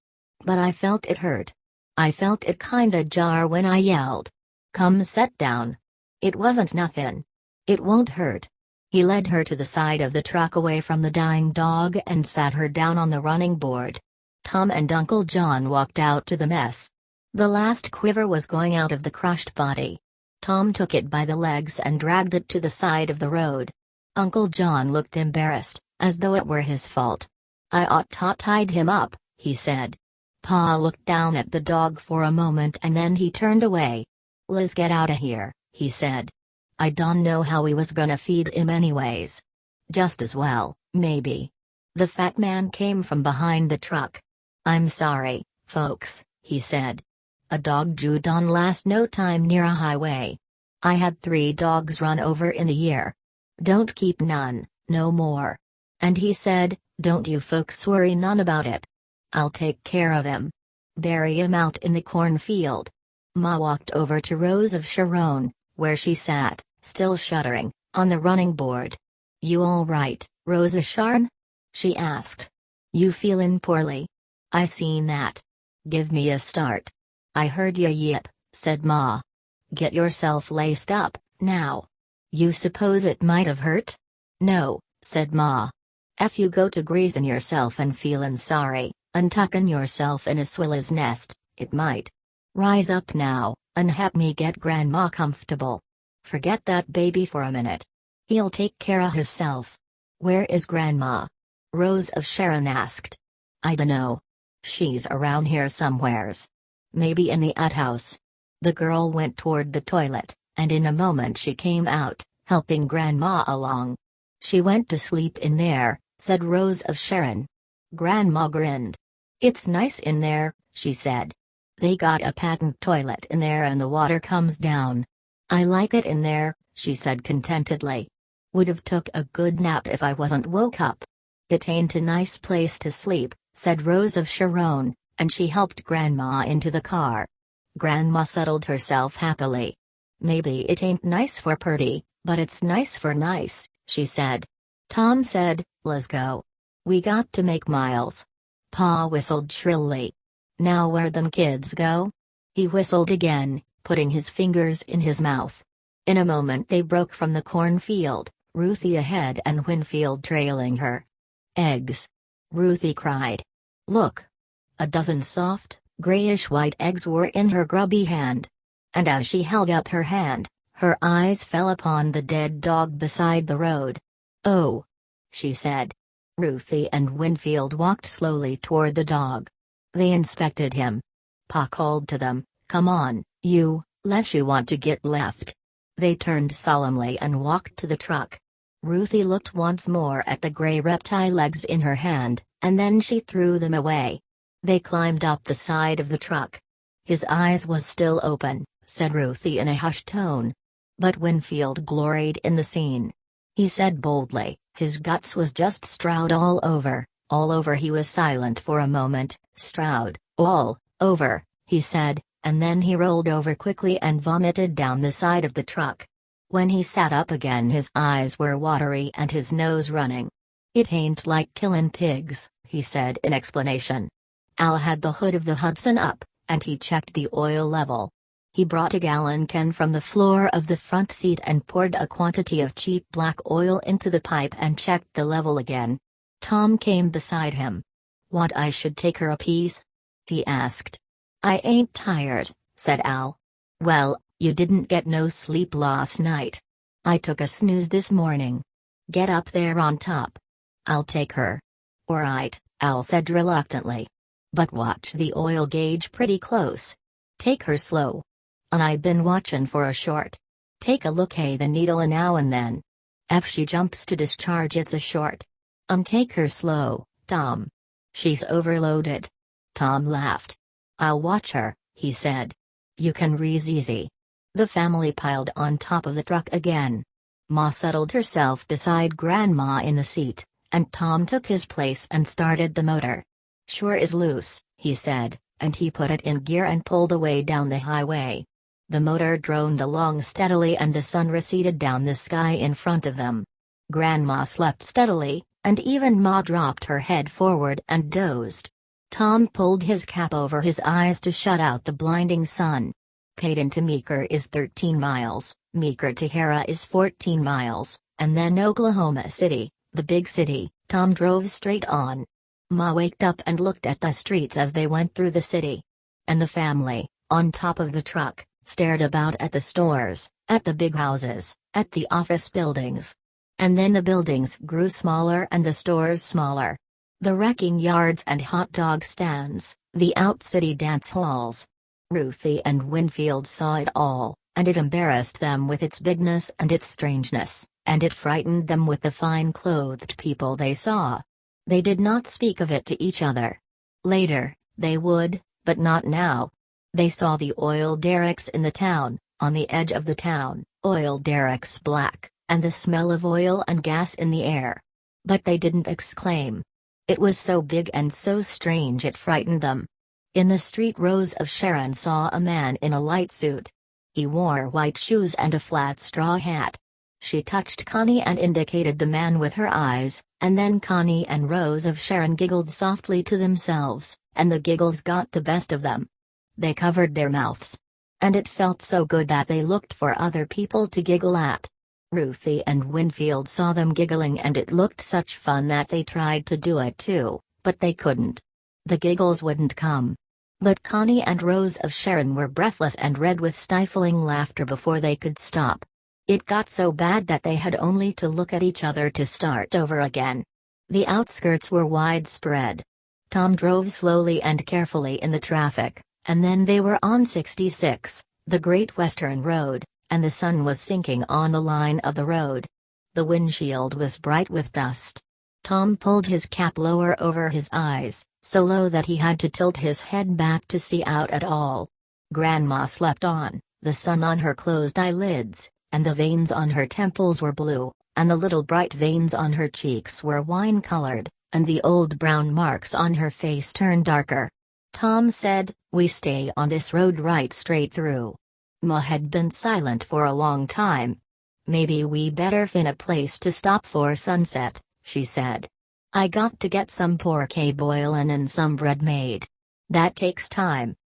But I felt it hurt. I felt it kinda jar when I yelled. Come set down. It wasn't nothin'. It won't hurt." He led her to the side of the truck away from the dying dog and sat her down on the running board. Tom and Uncle John walked out to the mess. The last quiver was going out of the crushed body. Tom took it by the legs and dragged it to the side of the road. Uncle John looked embarrassed, as though it were his fault. "I ought to tied him up," he said. Pa looked down at the dog for a moment and then he turned away. "Let's get outta here," he said. "I don't know how we was gonna feed him anyways." "Just as well, maybe." The fat man came from behind the truck. "I'm sorry, folks," he said. "A dog chewed on last no time near a highway. I had 3 dogs run over in a year. Don't keep none, no more." And he said, "Don't you folks worry none about it. I'll take care of him. Bury him out in the cornfield." Ma walked over to Rose of Sharon, where she sat, still shuddering, on the running board. "You all right, Rose of Sharon?" she asked. "You feelin' poorly? I seen that. Give me a start." "I heard ya yip," said Ma. "Get yourself laced up, now. You suppose it might have hurt?" "No," said Ma. "If you go to greasin' yourself and feelin' sorry, and tuckin' yourself in a swill's nest, it might. Rise up now, and help me get Grandma comfortable. Forget that baby for a minute. He'll take care of hisself." "Where is Grandma?" Rose of Sharon asked. "I dunno. She's around here somewheres. Maybe in the outhouse." The girl went toward the toilet, and in a moment she came out, helping Grandma along. "She went to sleep in there," said Rose of Sharon. Grandma grinned. "It's nice in there," she said. "They got a patent toilet in there and the water comes down. I like it in there," she said contentedly. "Would have took a good nap if I wasn't woke up." "It ain't a nice place to sleep," said Rose of Sharon, and she helped Grandma into the car. Grandma settled herself happily. "Maybe it ain't nice for Purdy, but it's nice for nice," she said. Tom said, "Let's go. We got to make miles." Pa whistled shrilly. "Now where them kids go?" He whistled again, putting his fingers in his mouth. In a moment they broke from the cornfield, Ruthie ahead and Winfield trailing her. "Eggs!" Ruthie cried. "Look!" A dozen soft, grayish-white eggs were in her grubby hand. And as she held up her hand, her eyes fell upon the dead dog beside the road. "Oh!" she said. Ruthie and Winfield walked slowly toward the dog. They inspected him. Pa called to them, "Come on, you, 'less you want to get left." They turned solemnly and walked to the truck. Ruthie looked once more at the gray reptile legs in her hand, and then she threw them away. They climbed up the side of the truck. "His eyes was still open," said Ruthie in a hushed tone. But Winfield gloried in the scene. He said boldly, "His guts was just strowed all over, all over." He was silent for a moment. "Strowed, all over," he said, and then he rolled over quickly and vomited down the side of the truck. When he sat up again his eyes were watery and his nose running. "It ain't like killin' pigs," he said in explanation. Al had the hood of the Hudson up, and he checked the oil level. He brought a gallon can from the floor of the front seat and poured a quantity of cheap black oil into the pipe and checked the level again. Tom came beside him. "Want I should take her a piece?" he asked. "I ain't tired," said Al. "Well, you didn't get no sleep last night." "I took a snooze this morning." Get up there on top. I'll take her. Alright, Al said reluctantly. But watch the oil gauge pretty close. Take her slow. And I've been watchin' for a short. Take a look the needle now and then. If she jumps to discharge it's a short. Take her slow, Tom. She's overloaded. Tom laughed. I'll watch her, he said. You can rees easy. The family piled on top of the truck again. Ma settled herself beside Grandma in the seat, and Tom took his place and started the motor. Sure is loose, he said, and he put it in gear and pulled away down the highway. The motor droned along steadily and the sun receded down the sky in front of them. Grandma slept steadily, and even Ma dropped her head forward and dozed. Tom pulled his cap over his eyes to shut out the blinding sun. Paden to Meeker is 13 miles, Meeker to Hera is 14 miles, and then Oklahoma City, the big city. Tom drove straight on. Ma waked up and looked at the streets as they went through the city. And the family, on top of the truck, stared about at the stores, at the big houses, at the office buildings. And then the buildings grew smaller and the stores smaller. The wrecking yards and hot dog stands, the out-city dance halls. Ruthie and Winfield saw it all, and it embarrassed them with its bigness and its strangeness, and it frightened them with the fine-clothed people they saw. They did not speak of it to each other. Later, they would, but not now. They saw the oil derricks in the town, on the edge of the town, oil derricks black, and the smell of oil and gas in the air. But they didn't exclaim. It was so big and so strange it frightened them. In the street Rose of Sharon saw a man in a light suit. He wore white shoes and a flat straw hat. She touched Connie and indicated the man with her eyes, and then Connie and Rose of Sharon giggled softly to themselves, and the giggles got the best of them. They covered their mouths. And it felt so good that they looked for other people to giggle at. Ruthie and Winfield saw them giggling and it looked such fun that they tried to do it too, but they couldn't. The giggles wouldn't come. But Connie and Rose of Sharon were breathless and red with stifling laughter before they could stop. It got so bad that they had only to look at each other to start over again. The outskirts were widespread. Tom drove slowly and carefully in the traffic, and then they were on 66, the Great Western Road, and the sun was sinking on the line of the road. The windshield was bright with dust. Tom pulled his cap lower over his eyes, so low that he had to tilt his head back to see out at all. Grandma slept on, the sun on her closed eyelids, and the veins on her temples were blue, and the little bright veins on her cheeks were wine-colored, and the old brown marks on her face turned darker. Tom said, "We stay on this road right straight through." Ma had been silent for a long time. "Maybe we better find a place to stop for sunset," she said. "I got to get some pork boilin' and some bread made. That takes time."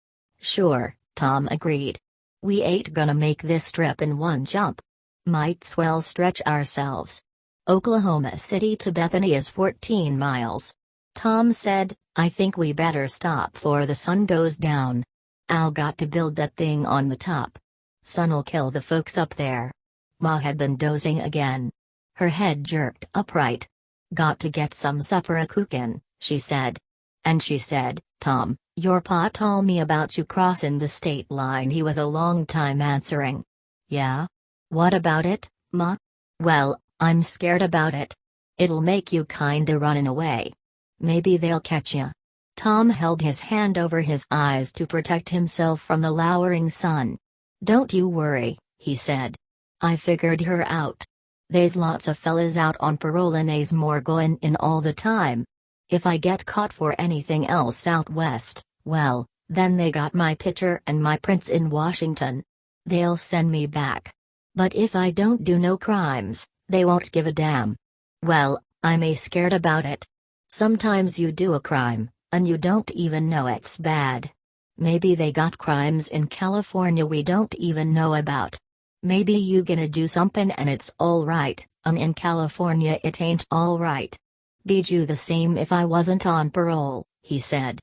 "Sure," Tom agreed. "We ain't gonna make this trip in one jump. Might's well stretch ourselves." Oklahoma City to Bethany is 14 miles. Tom said, "I think we better stop 'fore the sun goes down. Al got to build that thing on the top. Sun'll kill the folks up there." Ma had been dozing again. Her head jerked upright. "Got to get some supper a-cookin'," she said. And she said, "Tom, your pa told me about you crossin' the state line." He was a long time answering. "Yeah? What about it, Ma?" "Well, I'm scared about it. It'll make you kinda runnin' away. Maybe they'll catch ya." Tom held his hand over his eyes to protect himself from the lowering sun. "Don't you worry," he said. "I figured her out. They's lots of fellas out on parole and they's more goin' in all the time. If I get caught for anything else out west, well, then they got my picture and my prints in Washington. They'll send me back. But if I don't do no crimes, they won't give a damn." "Well, I'm scared about it. Sometimes you do a crime, and you don't even know it's bad. Maybe they got crimes in California we don't even know about. Maybe you gonna do something and it's all right, and in California it ain't all right. Be you the same if I wasn't on parole," he said.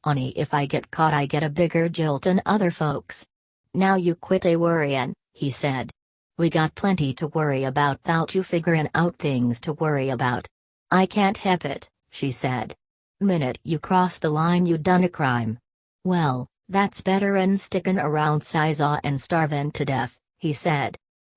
"Only if I get caught I get a bigger jolt than other folks." "Now you quit worryin'," he said. We got plenty to worry about 'thout you figuring out things to worry about. I can't help it, she said. Minute you cross the line you done a crime. Well, that's better'n stickin' around Sizsaw and starvin' to death, he said.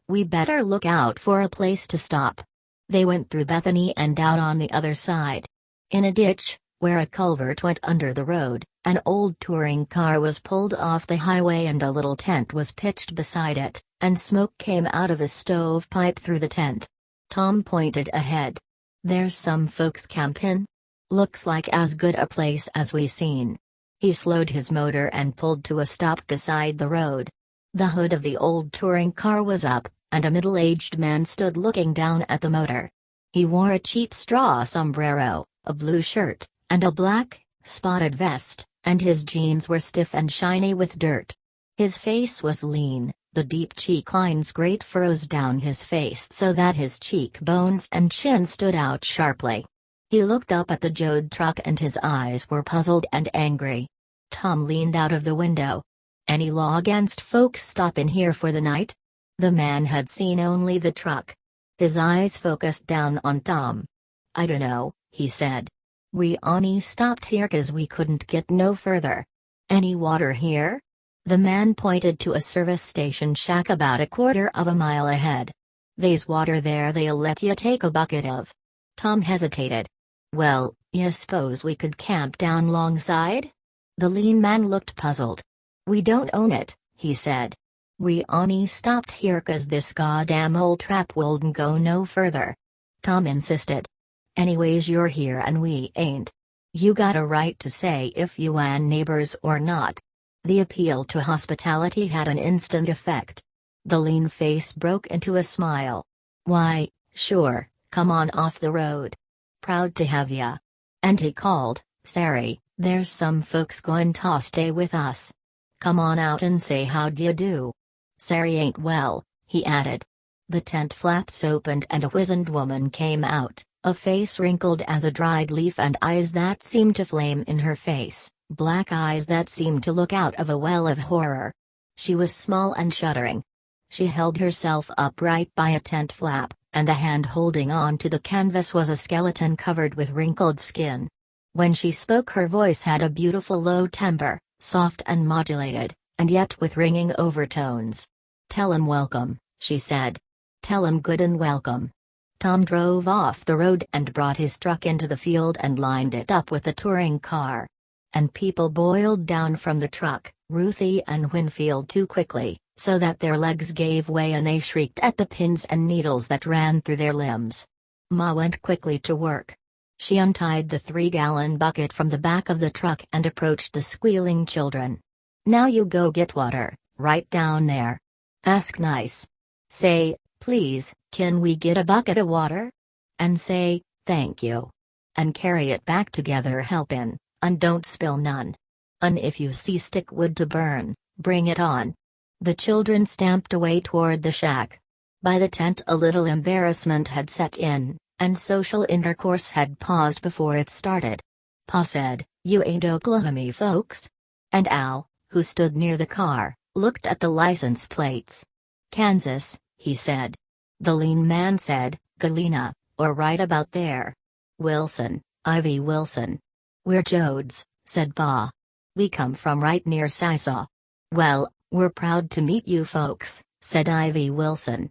We better look out for a place to stop. They went through Bethany and out on the other side. In a ditch, where a culvert went under the road, an old touring car was pulled off the highway and a little tent was pitched beside it, and smoke came out of a stovepipe through the tent. Tom pointed ahead. There's some folks campin'. Looks like as good a place as we seen. He slowed his motor and pulled to a stop beside the road. The hood of the old touring car was up, and a middle-aged man stood looking down at the motor. He wore a cheap straw sombrero, a blue shirt, and a black, spotted vest, and his jeans were stiff and shiny with dirt. His face was lean, the deep cheek lines great furrows down his face so that his cheekbones and chin stood out sharply. He looked up at the Joad truck and his eyes were puzzled and angry. Tom leaned out of the window. Any law against folks stoppin' here for the night? The man had seen only the truck. His eyes focused down on Tom. I dunno, he said. We only stopped here 'cause we couldn't get no further. Any water here? The man pointed to a service station shack about a quarter of a mile ahead. They's water there they'll let you take a bucket of. Tom hesitated. Well, you suppose we could camp down longside? The lean man looked puzzled. We don't own it, he said. We only stopped here 'cause this goddamn old trap wouldn't go no further. Tom insisted. Anyways you're here and we ain't. You got a right to say if you an neighbors or not. The appeal to hospitality had an instant effect. The lean face broke into a smile. Why, sure, come on off the road. Proud to have ya. And he called, Sari, there's some folks going to stay with us. Come on out and say how d'ya do. Sari ain't well, he added. The tent flaps opened and a wizened woman came out, a face wrinkled as a dried leaf and eyes that seemed to flame in her face, black eyes that seemed to look out of a well of horror. She was small and shuddering. She held herself upright by a tent flap, and the hand holding on to the canvas was a skeleton covered with wrinkled skin. When she spoke her voice had a beautiful low timbre, soft and modulated, and yet with ringing overtones. Tell 'em welcome, she said. Tell 'em good and welcome. Tom drove off the road and brought his truck into the field and lined it up with the touring car. And people boiled down from the truck, Ruthie and Winfield too quickly, so that their legs gave way and they shrieked at the pins and needles that ran through their limbs. Ma went quickly to work. She untied the 3-gallon bucket from the back of the truck and approached the squealing children. Now you go get water, right down there. Ask nice. Say, please, can we get a bucket of water? And say, thank you. And carry it back together helpin', and don't spill none. And if you see stick wood to burn, bring it on. The children stamped away toward the shack. By the tent a little embarrassment had set in, and social intercourse had paused before it started. Pa said, you ain't Oklahoma folks? And Al, who stood near the car, looked at the license plates. Kansas, he said. The lean man said, Galena, or right about there. Wilson, Ivy Wilson. We're Joads, said Pa. We come from right near Sizsaw. Well, we're proud to meet you folks, said Ivy Wilson.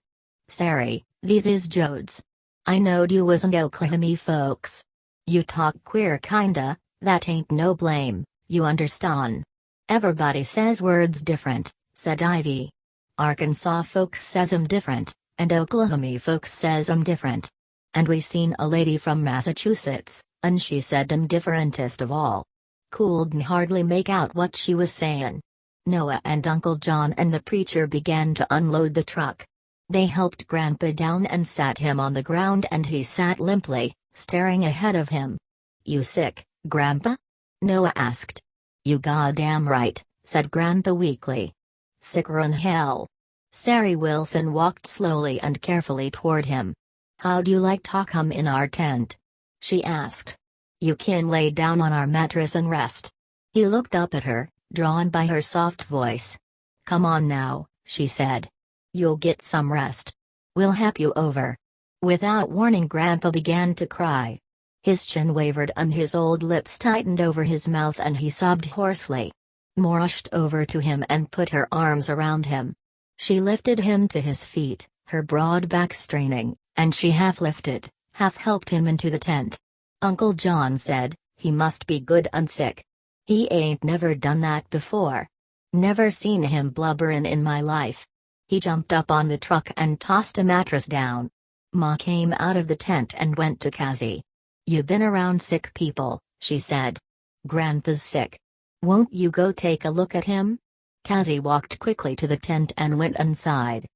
Sari, these is Joads. I knowed you wasn't Oklahoma folks. You talk queer kinda, that ain't no blame, you understan'. Everybody says words different, said Ivy. Arkansas folks says 'em different, and Oklahoma folks says 'em different. And we seen a lady from Massachusetts, and she said 'em differentest of all. Couldn't hardly make out what she was sayin'. Noah and Uncle John and the preacher began to unload the truck. They helped Grandpa down and sat him on the ground and he sat limply, staring ahead of him. You sick, Grandpa? Noah asked. You goddamn right, said Grandpa weakly. Sicker'n hell. Sari Wilson walked slowly and carefully toward him. How'd you like to come in our tent? She asked. You can lay down on our mattress and rest. He looked up at her, drawn by her soft voice. Come on now, she said. You'll get some rest. We'll help you over." Without warning, Grandpa began to cry. His chin wavered and his old lips tightened over his mouth and he sobbed hoarsely. Ma rushed over to him and put her arms around him. She lifted him to his feet, her broad back straining, and she half lifted, half helped him into the tent. Uncle John said, "He must be good and sick. He ain't never done that before. Never seen him blubberin' in my life." He jumped up on the truck and tossed a mattress down. Ma came out of the tent and went to Cassie. "You been around sick people," she said. "Grandpa's sick. Won't you go take a look at him?" Cassie walked quickly to the tent and went inside.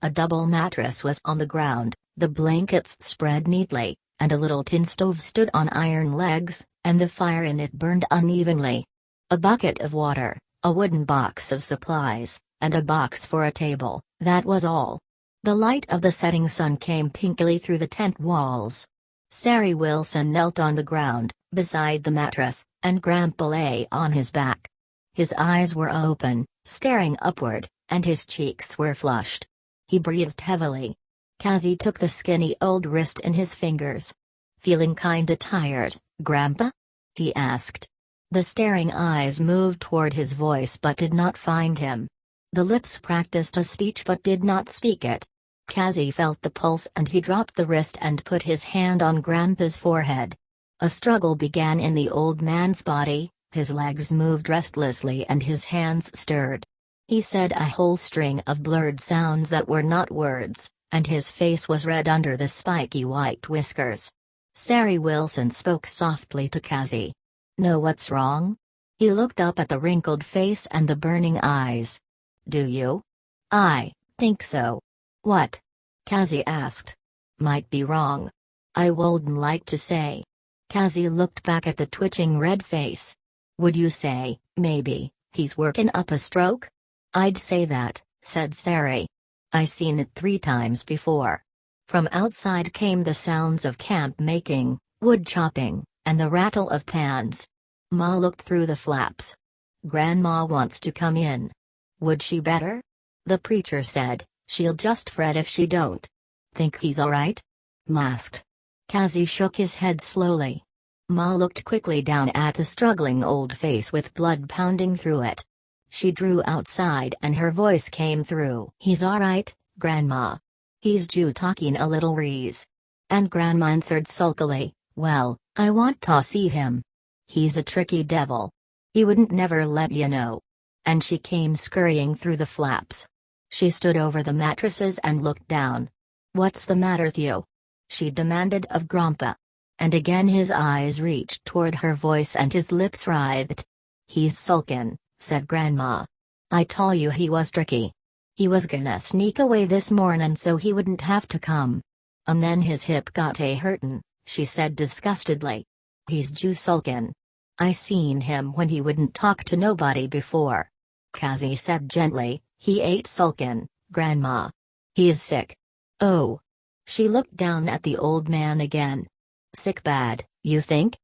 A double mattress was on the ground, the blankets spread neatly, and a little tin stove stood on iron legs, and the fire in it burned unevenly. A bucket of water, a wooden box of supplies, and a box for a table, that was all. The light of the setting sun came pinkily through the tent walls. Sari Wilson knelt on the ground, beside the mattress, and Grandpa lay on his back. His eyes were open, staring upward, and his cheeks were flushed. He breathed heavily. Cassie took the skinny old wrist in his fingers. "Feeling kinda tired, Grandpa?" he asked. The staring eyes moved toward his voice but did not find him. The lips practiced a speech but did not speak it. Cassie felt the pulse and he dropped the wrist and put his hand on Grandpa's forehead. A struggle began in the old man's body, his legs moved restlessly and his hands stirred. He said a whole string of blurred sounds that were not words, and his face was red under the spiky white whiskers. Sari Wilson spoke softly to Cassie. "Know what's wrong?" He looked up at the wrinkled face and the burning eyes. "Do you?" "I think so." "What?" Cassie asked. "Might be wrong. I wouldn't like to say." Cassie looked back at the twitching red face. "Would you say, maybe, he's workin' up a stroke?" "I'd say that," said Sari. "I seen it 3 times before." From outside came the sounds of camp making, wood chopping, and the rattle of pans. Ma looked through the flaps. "Grandma wants to come in." "Would she better?" The preacher said. "She'll just fret if she don't." "Think he's all right?" Ma asked. Cassie shook his head slowly. Ma looked quickly down at the struggling old face with blood pounding through it. She drew outside and her voice came through. "He's all right, Grandma. He's Jew talking a little rees." And Grandma answered sulkily, "Well, I want to see him. He's a tricky devil. He wouldn't never let you know." And she came scurrying through the flaps. She stood over the mattresses and looked down. "What's the matter with you?" she demanded of Grandpa. And again his eyes reached toward her voice and his lips writhed. "He's sulkin'," said Grandma. "I tell you he was tricky. He was gonna sneak away this mornin' so he wouldn't have to come. And then his hip got a hurtin'," she said disgustedly. "He's Jew sulkin'. I seen him when he wouldn't talk to nobody before." Cassie said gently, "He ain't sulkin', Grandma. He's sick." "Oh." She looked down at the old man again. "Sick bad, you think?"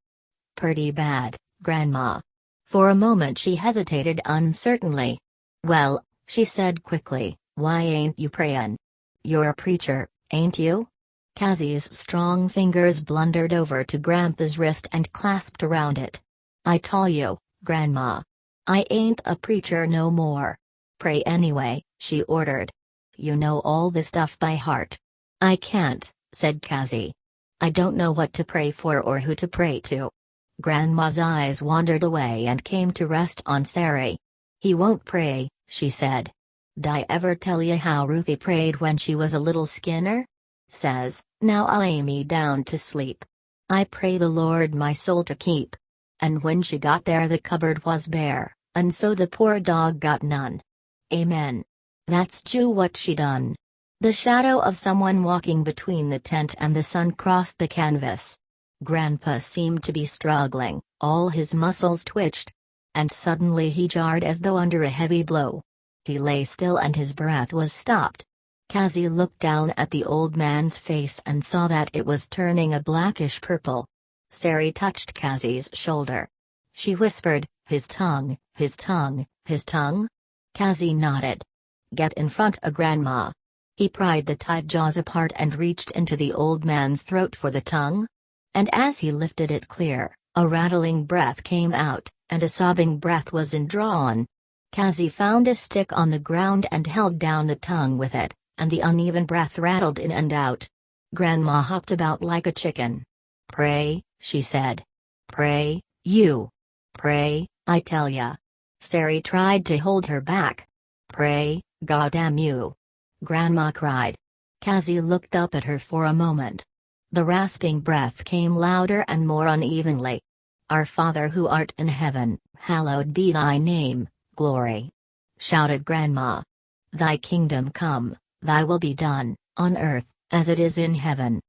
"Pretty bad, Grandma." For a moment she hesitated uncertainly. "Well," she said quickly, "why ain't you prayin'? You're a preacher, ain't you?" Cassie's strong fingers blundered over to Grandpa's wrist and clasped around it. "I tell you, Grandma. I ain't a preacher no more." "Pray anyway," she ordered. "You know all this stuff by heart." "I can't," said Cassie. "I don't know what to pray for or who to pray to." Grandma's eyes wandered away and came to rest on Sari. "He won't pray," she said. "'D I ever tell you how Ruthie prayed when she was a little skinner? Says, 'Now I'll lay me down to sleep. I pray the Lord my soul to keep.' And when she got there the cupboard was bare, and so the poor dog got none. Amen. That's Jew what she done." The shadow of someone walking between the tent and the sun crossed the canvas. Grandpa seemed to be struggling, all his muscles twitched. And suddenly he jarred as though under a heavy blow. He lay still and his breath was stopped. Cassie looked down at the old man's face and saw that it was turning a blackish purple. Sari touched Cassie's shoulder. She whispered, "His tongue, his tongue, his tongue?" Cassie nodded. "Get in front of Grandma," He pried the tight jaws apart and reached into the old man's throat for the tongue. And as he lifted it clear, a rattling breath came out, and a sobbing breath was indrawn. Kazi found a stick on the ground and held down the tongue with it, and the uneven breath rattled in and out. Grandma hopped about like a chicken. "Pray," she said. "Pray, you. Pray, I tell ya." Sari tried to hold her back. "Pray, goddamn you!" Grandma cried. Kazi looked up at her for a moment. The rasping breath came louder and more unevenly. "Our Father who art in heaven, hallowed be thy name, glory," shouted Grandma. "Thy kingdom come, thy will be done, on earth, as it is in heaven.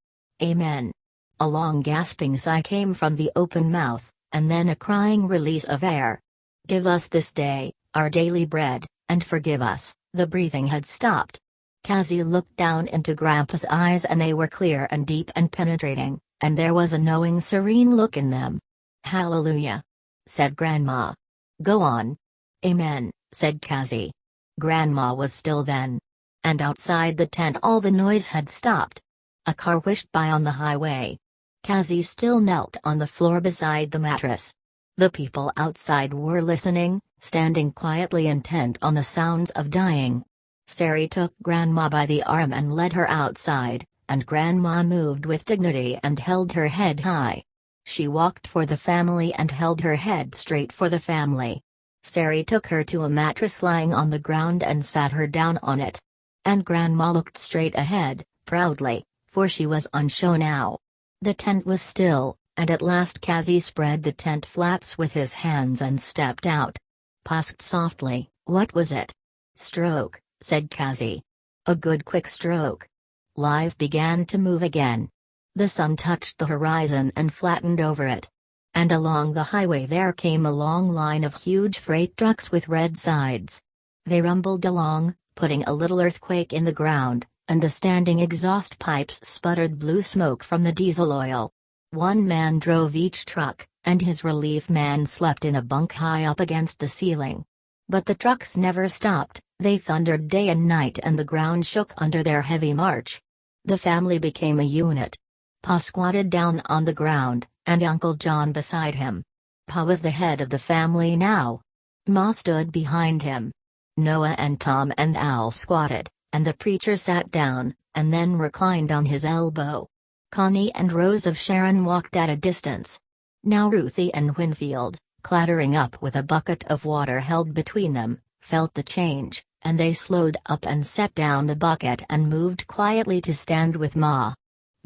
Amen." A long gasping sigh came from the open mouth, and then a crying release of air. "Give us this day our daily bread, and forgive us." The breathing had stopped. Kazi looked down into Grandpa's eyes, and they were clear and deep and penetrating, and there was a knowing, serene look in them. "Hallelujah," said Grandma. "Go on." "Amen," said Kazi. Grandma was still then. And outside the tent all the noise had stopped. A car whished by on the highway. Kazi still knelt on the floor beside the mattress. The people outside were listening, standing quietly intent on the sounds of dying. Sari took Grandma by the arm and led her outside, and Grandma moved with dignity and held her head high. She walked for the family and held her head straight for the family. Sari took her to a mattress lying on the ground and sat her down on it. And Grandma looked straight ahead, proudly, for she was on show now. The tent was still, and at last Kazi spread the tent flaps with his hands and stepped out. Pusked softly. "What was it?" "Stroke," said Kazi. "A good quick stroke." Life began to move again. The sun touched the horizon and flattened over it. And along the highway there came a long line of huge freight trucks with red sides. They rumbled along, putting a little earthquake in the ground, and the standing exhaust pipes sputtered blue smoke from the diesel oil. One man drove each truck, and his relief man slept in a bunk high up against the ceiling. But the trucks never stopped. They thundered day and night, and the ground shook under their heavy march. The family became a unit. Pa squatted down on the ground, and Uncle John beside him. Pa was the head of the family now. Ma stood behind him. Noah and Tom and Al squatted, and the preacher sat down, and then reclined on his elbow. Connie and Rose of Sharon walked at a distance. Now Ruthie and Winfield, clattering up with a bucket of water held between them, felt the change, and they slowed up and set down the bucket and moved quietly to stand with Ma.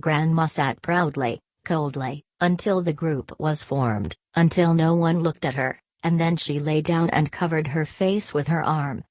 Grandma sat proudly, coldly, until the group was formed, until no one looked at her, and then she lay down and covered her face with her arm.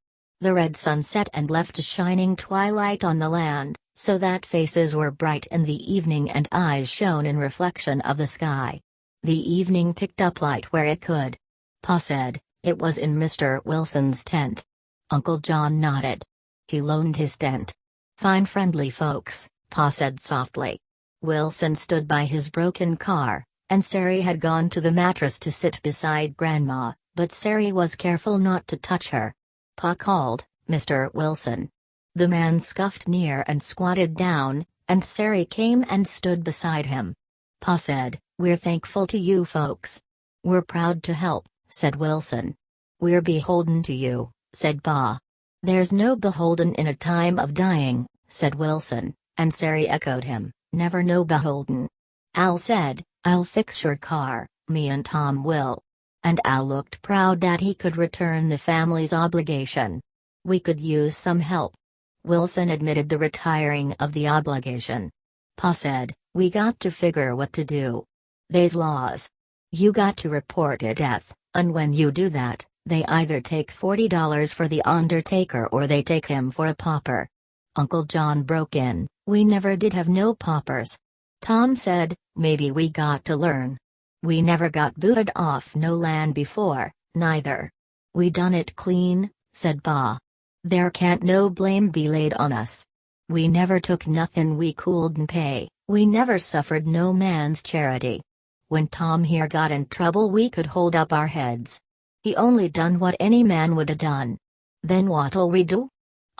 The red sun set and left a shining twilight on the land, so that faces were bright in the evening and eyes shone in reflection of the sky. The evening picked up light where it could. Pa said, "It was in Mr. Wilson's tent." Uncle John nodded. "He loaned his tent. Fine friendly folks," Pa said softly. Wilson stood by his broken car, and Sari had gone to the mattress to sit beside Grandma, but Sari was careful not to touch her. Pa called, "Mr. Wilson." The man scuffed near and squatted down, and Sari came and stood beside him. Pa said, "We're thankful to you folks." "We're proud to help," said Wilson. "We're beholden to you," said Pa. "There's no beholden in a time of dying," said Wilson, and Sari echoed him, "Never no beholden." Al said, "I'll fix your car, me and Tom will." And Al looked proud that he could return the family's obligation. "We could use some help." Wilson admitted the retiring of the obligation. Pa said, "We got to figure what to do. They's laws. You got to report a death, and when you do that, they either take $40 for the undertaker or they take him for a pauper." Uncle John broke in, "We never did have no paupers." Tom said, "Maybe we got to learn. We never got booted off no land before, neither. We done it clean," said Pa. "There can't no blame be laid on us. We never took nothin' we couldn't pay, we never suffered no man's charity. When Tom here got in trouble we could hold up our heads. He only done what any man would a done." "Then what'll we do?"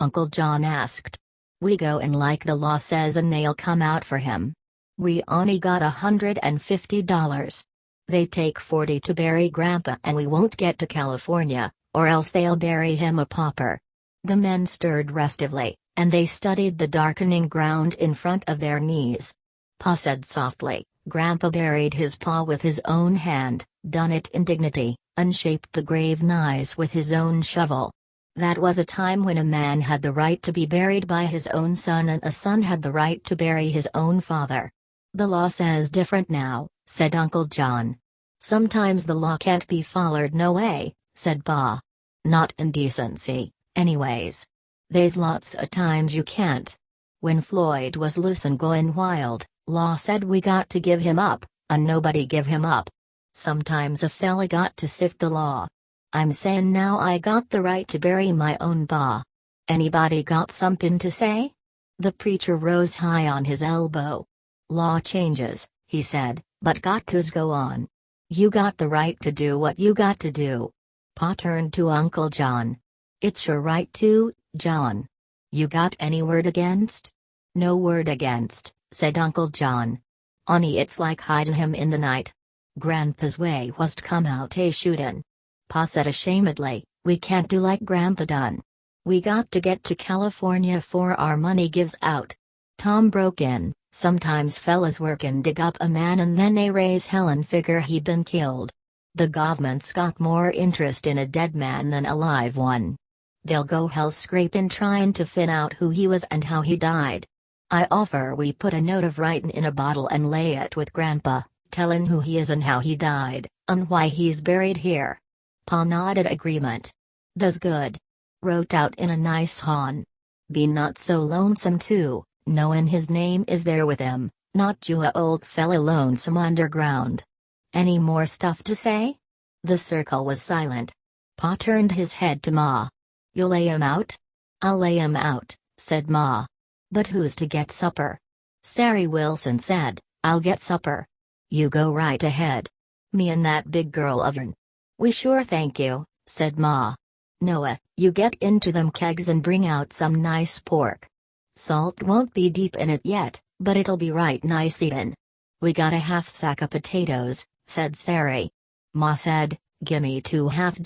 Uncle John asked. We go in like the law says and they'll come out for him. We only got $150. They take 40 to bury Grandpa and we won't get to California, or else they'll bury him a pauper." The men stirred restively, and they studied the darkening ground in front of their knees. Pa said softly, "Grandpa buried his paw with his own hand, done it in dignity, and shaped the grave nice with his own shovel. That was a time when a man had the right to be buried by his own son and a son had the right to bury his own father. The law says different now," said Uncle John. "Sometimes the law can't be followed no way," said Pa. "Not in decency, anyways. They's lots of times you can't. When Floyd was loose and goin' wild, law said we got to give him up, and nobody give him up. Sometimes a fella got to sift the law. I'm sayin' now I got the right to bury my own pa. Anybody got somethin' to say?" The preacher rose high on his elbow. "Law changes," he said, "but got to's go on. You got the right to do what you got to do." Pa turned to Uncle John. "It's your right to, John. You got any word against?" "No word against," said Uncle John. "Only it's like hidin' him in the night. Grandpa's way was to come out a shootin'." Pa said ashamedly, "We can't do like Grandpa done. We got to get to California 'fore our money gives out." Tom broke in, "Sometimes fellas work and dig up a man and then they raise hell and figure he been killed. The government's got more interest in a dead man than a live one. They'll go hell scrapin' tryin' to fin out who he was and how he died. I offer we put a note of writin' in a bottle and lay it with Grandpa, tellin' who he is and how he died, and why he's buried here." Pa nodded agreement. "Tha's good. Wrote out in a nice hon. Be not so lonesome too, knowin' his name is there with him, not you a old fella lonesome underground. Any more stuff to say?" The circle was silent. Pa turned his head to Ma. "You'll lay him out?" "I'll lay him out," said Ma. "But who's to get supper?" Sari Wilson said, "I'll get supper. You go right ahead. Me and that big girl of yourn." "We sure thank you," said Ma. "Noah, you get into them kegs and bring out some nice pork. Salt won't be deep in it yet, but it'll be right nice eatin'." "We got a half sack of potatoes," said Sari. Ma said, "Gimme $2 half."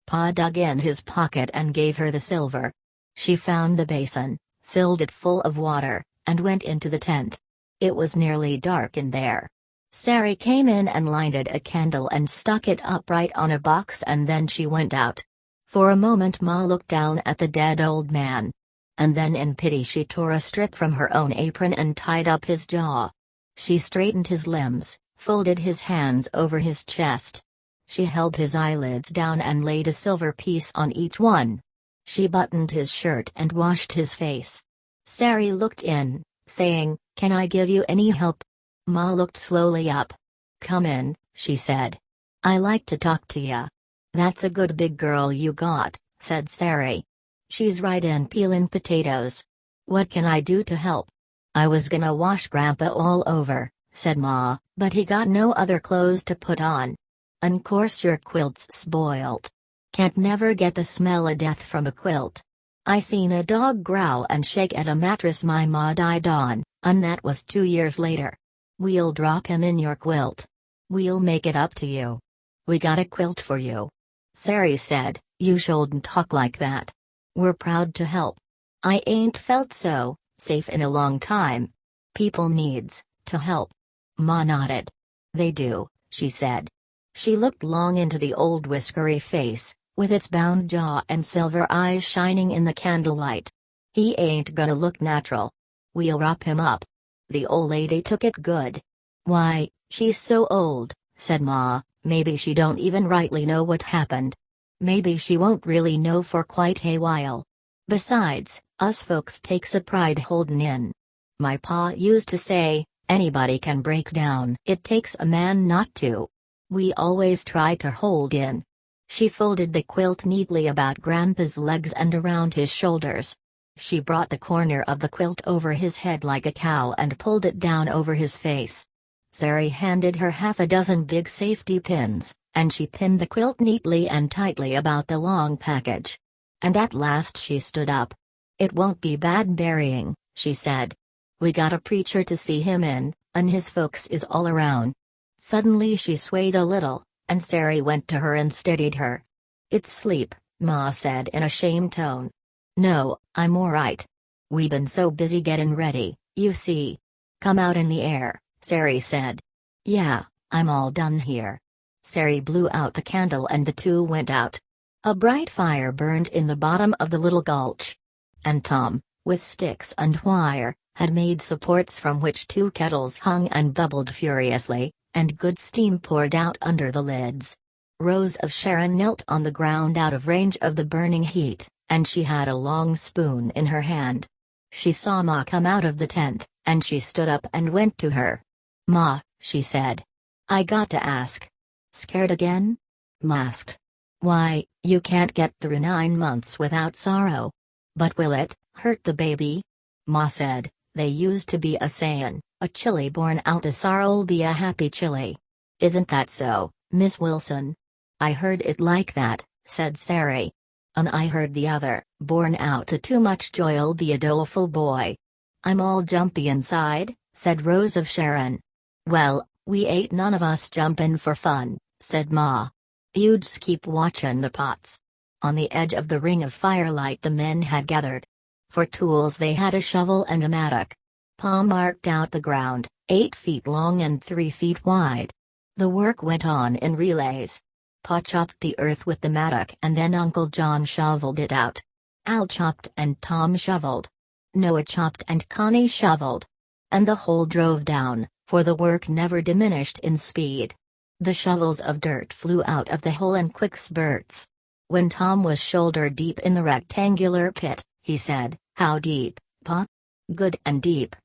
Pa dug in his pocket and gave her the silver. She found the basin, filled it full of water, and went into the tent. It was nearly dark in there. Sari came in and lighted a candle and stuck it upright on a box and then she went out. For a moment Ma looked down at the dead old man. And then in pity she tore a strip from her own apron and tied up his jaw. She straightened his limbs, folded his hands over his chest. She held his eyelids down and laid a silver piece on each one. She buttoned his shirt and washed his face. Sari looked in, saying, "Can I give you any help?" Ma looked slowly up. "Come in," she said. "I like to talk to ya." "That's a good big girl you got," said Sari. "She's right in peeling potatoes. What can I do to help?" "I was gonna wash Grandpa all over," said Ma, "but he got no other clothes to put on. And course your quilt's spoilt. Can't never get the smell of death from a quilt. I seen a dog growl and shake at a mattress my ma died on, and that was 2 years later. We'll drop him in your quilt. We'll make it up to you. We got a quilt for you." Sari said, "You shouldn't talk like that. We're proud to help. I ain't felt so safe in a long time. People needs to help." Ma nodded. "They do," she said. She looked long into the old whiskery face, with its bound jaw and silver eyes shining in the candlelight. "He ain't gonna look natural. We'll wrap him up." The old lady took it good. "Why, she's so old," said Ma, "maybe she don't even rightly know what happened. Maybe she won't really know for quite a while. Besides, us folks takes a pride holdin' in. My pa used to say, anybody can break down. It takes a man not to. We always try to hold in." She folded the quilt neatly about Grandpa's legs and around his shoulders. She brought the corner of the quilt over his head like a cowl and pulled it down over his face. Sari handed her half a dozen big safety pins, and she pinned the quilt neatly and tightly about the long package. And at last she stood up. It won't be bad burying, she said. We got a preacher to see him in, and his folks is all around. Suddenly she swayed a little, and Sari went to her and steadied her. It's sleep, Ma said in a shamed tone. No, I'm alright. We been so busy getting ready, you see. Come out in the air, Sari said. Yeah, I'm all done here. Sari blew out the candle and the two went out. A bright fire burned in the bottom of the little gulch. And Tom, with sticks and wire, had made supports from which two kettles hung and bubbled furiously, and good steam poured out under the lids. Rose of Sharon knelt on the ground out of range of the burning heat, and she had a long spoon in her hand. She saw Ma come out of the tent, and she stood up and went to her. Ma, she said. I got to ask. Scared again? Ma asked. Why, you can't get through 9 months without sorrow. But will it hurt the baby? Ma said, they used to be a sayin', a chile born out of sorrow'll be a happy chile. Isn't that so, Miss Wilson? I heard it like that, said Sari. And I heard the other, born out of too much joy'll be a doleful boy. I'm all jumpy inside, said Rose of Sharon. Well, we ain't none of us jumpin' for fun, said Ma. You'd just keep watchin' the pots. On the edge of the ring of firelight the men had gathered. For tools they had a shovel and a mattock. Pa marked out the ground, 8 feet long and 3 feet wide. The work went on in relays. Pa chopped the earth with the mattock and then Uncle John shoveled it out. Al chopped and Tom shoveled. Noah chopped and Connie shoveled. And the hole drove down, for the work never diminished in speed. The shovels of dirt flew out of the hole in quick spurts. When Tom was shoulder deep in the rectangular pit, he said, How deep, Pa? Good and deep.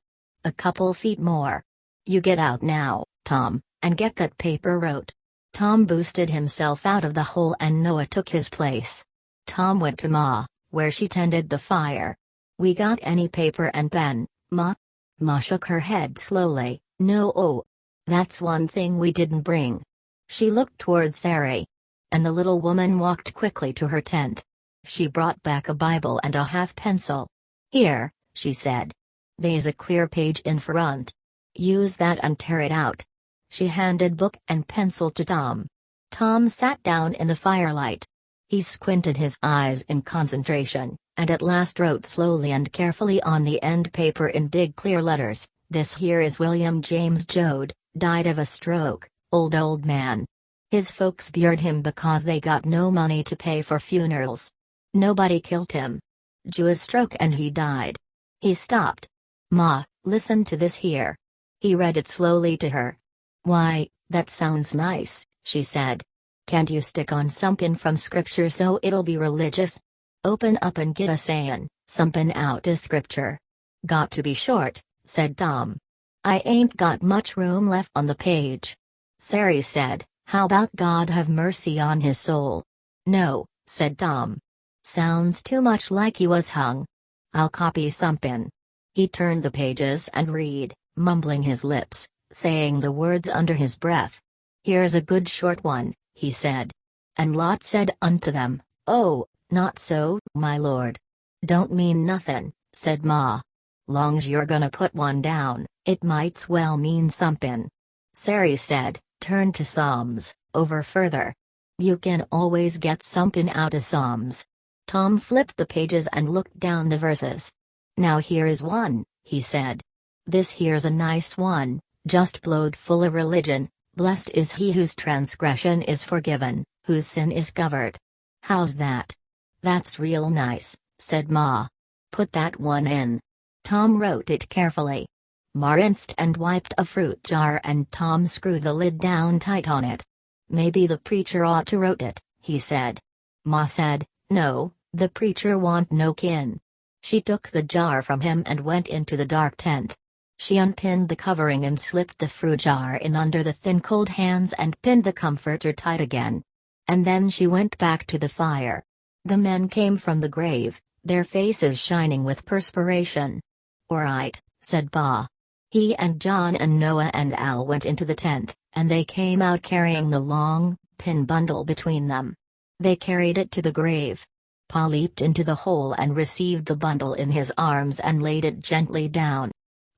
A couple feet more. You get out now, Tom, and get that paper wrote. Tom boosted himself out of the hole and Noah took his place. Tom went to Ma, where she tended the fire. We got any paper and pen, Ma? Ma shook her head slowly, No. Oh. That's one thing we didn't bring. She looked toward Sari. And the little woman walked quickly to her tent. She brought back a Bible and a half pencil. Here, she said. They's a clear page in front. Use that and tear it out. She handed book and pencil to Tom. Tom sat down in the firelight. He squinted his eyes in concentration, and at last wrote slowly and carefully on the end paper in big clear letters, This here is William James Joad, died of a stroke, old man. His folks buried him because they got no money to pay for funerals. Nobody killed him. Jew a stroke and he died. He stopped. Ma, listen to this here. He read it slowly to her. Why, that sounds nice, she said. Can't you stick on somethin' from scripture so it'll be religious? Open up and get a sayin', somethin' out of scripture. Got to be short, said Tom. I ain't got much room left on the page. Sari said, How about God have mercy on his soul? No, said Tom. Sounds too much like he was hung. I'll copy somethin'. He turned the pages and read, mumbling his lips, saying the words under his breath. Here's a good short one, he said. And Lot said unto them, Oh, not so, my lord. Don't mean nothin', said Ma. Long's you're gonna put one down, it might's well mean somethin'. Sari said, Turn to Psalms, over further. You can always get somethin' out of Psalms. Tom flipped the pages and looked down the verses. Now here is one, he said. This here's a nice one, just blowed full of religion. Blessed is he whose transgression is forgiven, whose sin is covered. How's that? That's real nice, said Ma. Put that one in. Tom wrote it carefully. Ma rinsed and wiped a fruit jar and Tom screwed the lid down tight on it. Maybe the preacher ought to wrote it, he said. Ma said, No, the preacher want no kin. She took the jar from him and went into the dark tent. She unpinned the covering and slipped the fruit jar in under the thin cold hands and pinned the comforter tight again. And then she went back to the fire. The men came from the grave, their faces shining with perspiration. All right, said Pa. He and John and Noah and Al went into the tent, and they came out carrying the long, pin bundle between them. They carried it to the grave. Pa leaped into the hole and received the bundle in his arms and laid it gently down.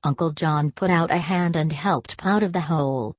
Uncle John put out a hand and helped Pa out of the hole.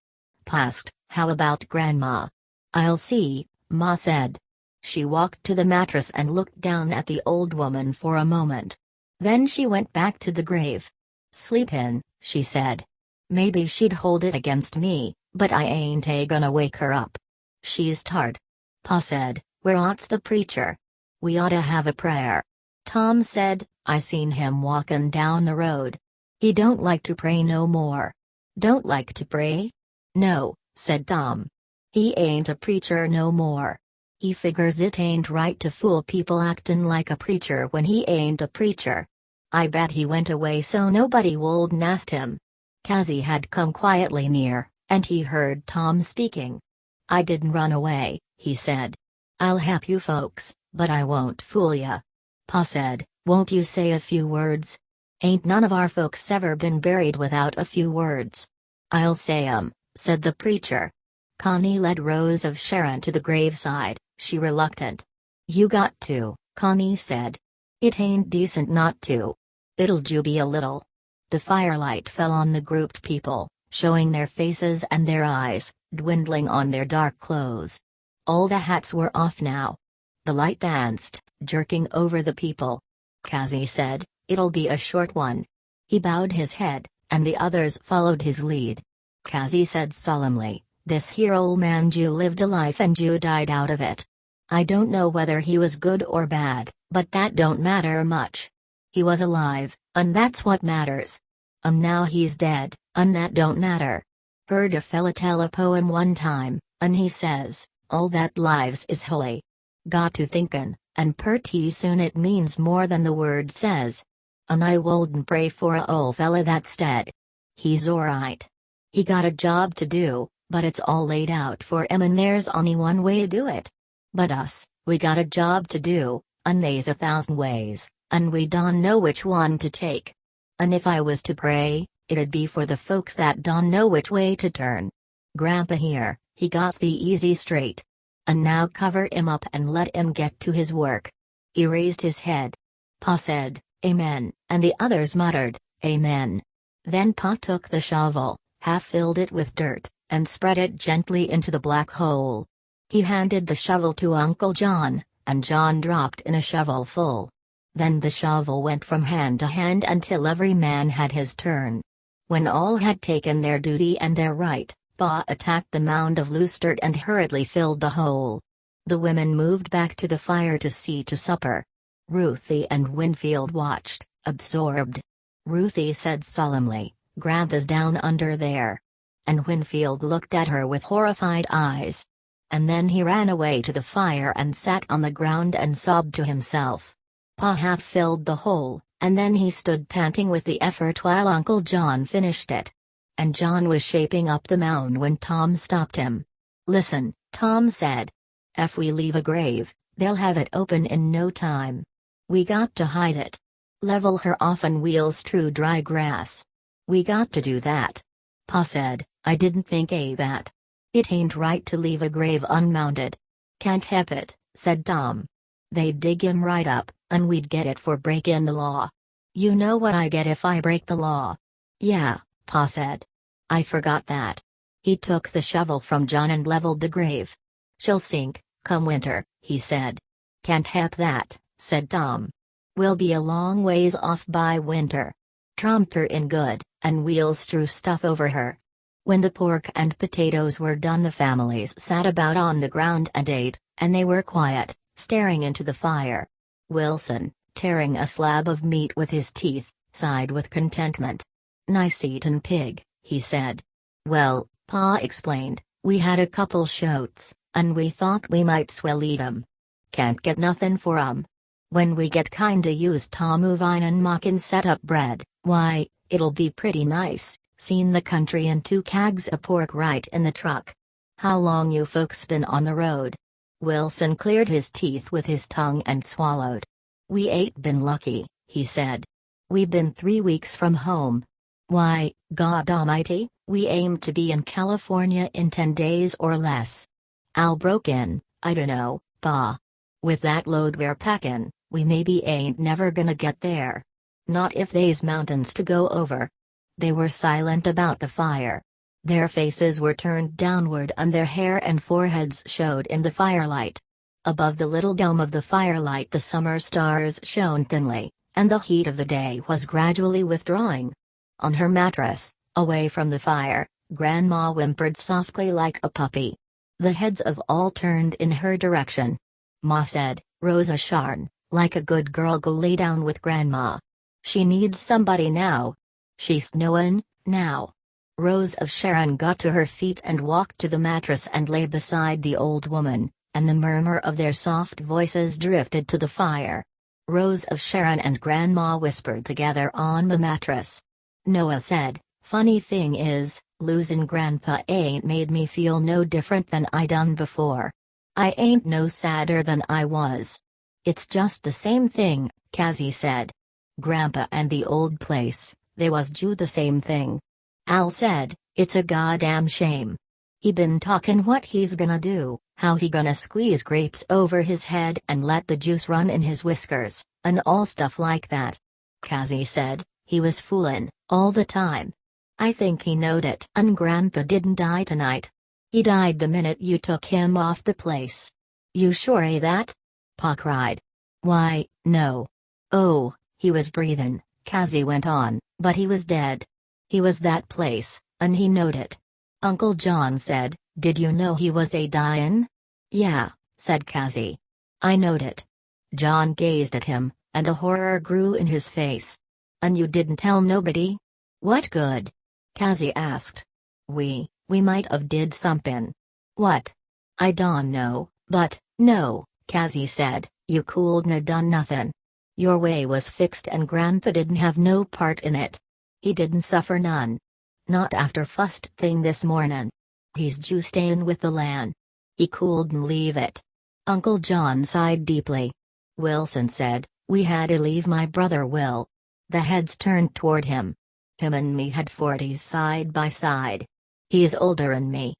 Pa asked, "How about Grandma?" "I'll see," Ma said. She walked to the mattress and looked down at the old woman for a moment. Then she went back to the grave. "Sleep in," she said. "Maybe she'd hold it against me, but I ain't gonna wake her up. She's tired." Pa said, "Where oughts the preacher? We oughta have a prayer." Tom said, "I seen him walkin' down the road. He don't like to pray no more." "Don't like to pray?" "No," said Tom. "He ain't a preacher no more. He figures it ain't right to fool people actin' like a preacher when he ain't a preacher. I bet he went away so nobody would nast him." Cassie had come quietly near, and he heard Tom speaking. "I didn't run away," he said. "I'll help you folks, but I won't fool ya." Pa said, "Won't you say a few words? Ain't none of our folks ever been buried without a few words." "I'll say 'em," said the preacher. Connie led Rose of Sharon to the graveside, she reluctant. "You got to," Connie said. "It ain't decent not to. It'll ju be a little." The firelight fell on the grouped people, showing their faces and their eyes, dwindling on their dark clothes. All the hats were off now. The light danced, jerking over the people. Cassie said, "It'll be a short one." He bowed his head, and the others followed his lead. Cassie said solemnly, "This here old man Jew lived a life and Jew died out of it. I don't know whether he was good or bad, but that don't matter much. He was alive, and that's what matters. And now he's dead, and that don't matter. Heard a fella tell a poem one time, and he says, 'All that lives is holy.' Got to thinkin', and purty soon it means more than the word says. And I wouldn't pray for a old fella that's dead. He's alright. He got a job to do, but it's all laid out for him and there's only one way to do it. But us, we got a job to do, and they's 1,000 ways, and we don't know which one to take. And if I was to pray, it'd be for the folks that don't know which way to turn. Grandpa here, he got the easy straight. And now cover him up and let him get to his work." He raised his head. Pa said, "Amen," and the others muttered, "Amen." Then Pa took the shovel, half filled it with dirt, and spread it gently into the black hole. He handed the shovel to Uncle John, and John dropped in a shovelful. Then the shovel went from hand to hand until every man had his turn. When all had taken their duty and their right, Pa attacked the mound of loose dirt and hurriedly filled the hole. The women moved back to the fire to see to supper. Ruthie and Winfield watched, absorbed. Ruthie said solemnly, "Grandpa's down under there." And Winfield looked at her with horrified eyes. And then he ran away to the fire and sat on the ground and sobbed to himself. Pa half filled the hole, and then he stood panting with the effort while Uncle John finished it. And John was shaping up the mound when Tom stopped him. "Listen," Tom said. "If we leave a grave, they'll have it open in no time. We got to hide it. Level her off and wheels through dry grass. We got to do that." Pa said, "I didn't think that. It ain't right to leave a grave unmounded." "Can't help it," said Tom. "They'd dig him right up, and we'd get it for breaking the law. You know what I get if I break the law?" "Yeah," Pa said. "I forgot that." He took the shovel from John and leveled the grave. "She'll sink, come winter," he said. "Can't help that," said Tom. "We'll be a long ways off by winter. Tromp her in good, and we'll strew stuff over her." When the pork and potatoes were done, the families sat about on the ground and ate, and they were quiet, staring into the fire. Wilson, tearing a slab of meat with his teeth, sighed with contentment. "Nice eatin' pig," he said. "Well," Pa explained, "we had a couple shoats, and we thought we might swell eat 'em. Can't get nothin' for 'em. When we get kinda used to movin' and mockin' set up bread, why, it'll be pretty nice, seen the country and 2 kegs of pork right in the truck. How long you folks been on the road?" Wilson cleared his teeth with his tongue and swallowed. "We ain't been lucky," he said. "We been 3 weeks from home. Why, God Almighty, we aim to be in California in 10 days or less." Al broke in, "I dunno, Pa. With that load we're packin', we maybe ain't never gonna get there. Not if they's mountains to go over." They were silent about the fire. Their faces were turned downward and their hair and foreheads showed in the firelight. Above the little dome of the firelight the summer stars shone thinly, and the heat of the day was gradually withdrawing. On her mattress, away from the fire, Grandma whimpered softly like a puppy. The heads of all turned in her direction. Ma said, "Rosa Sharn, like a good girl, go lay down with Grandma. She needs somebody now. She's knowin' now." Rose of Sharon got to her feet and walked to the mattress and lay beside the old woman, and the murmur of their soft voices drifted to the fire. Rose of Sharon and Grandma whispered together on the mattress. Noah said, "Funny thing is, losin' Grandpa ain't made me feel no different than I done before. I ain't no sadder than I was." "It's just the same thing," Cassie said. "Grandpa and the old place, they was do the same thing." Al said, "It's a goddamn shame. He been talkin' what he's gonna do, how he gonna squeeze grapes over his head and let the juice run in his whiskers, and all stuff like that." Cassie said, "He was foolin', all the time. I think he knowed it." "And Grandpa didn't die tonight. He died the minute you took him off the place." "You sure ain't that?" Pa cried. "Why, no. Oh, he was breathin'," Cassie went on, "but he was dead. He was that place, and he knowed it." Uncle John said, "Did you know he was a dyin'?" "Yeah," said Cassie. "I knowed it." John gazed at him, and a horror grew in his face. "And you didn't tell nobody? What good?" Cassie asked. We might of did somethin'." "What?" "I don't know, but, no," Cassie said, "you couldn't a done nothin'. Your way was fixed and Grandpa didn't have no part in it. He didn't suffer none. Not after fust thing this mornin'. He's just stayin' with the land. He couldn't leave it." Uncle John sighed deeply. Wilson said, "We had to leave my brother Will." The heads turned toward him. "Him and me had 40s side by side. He's older'n me.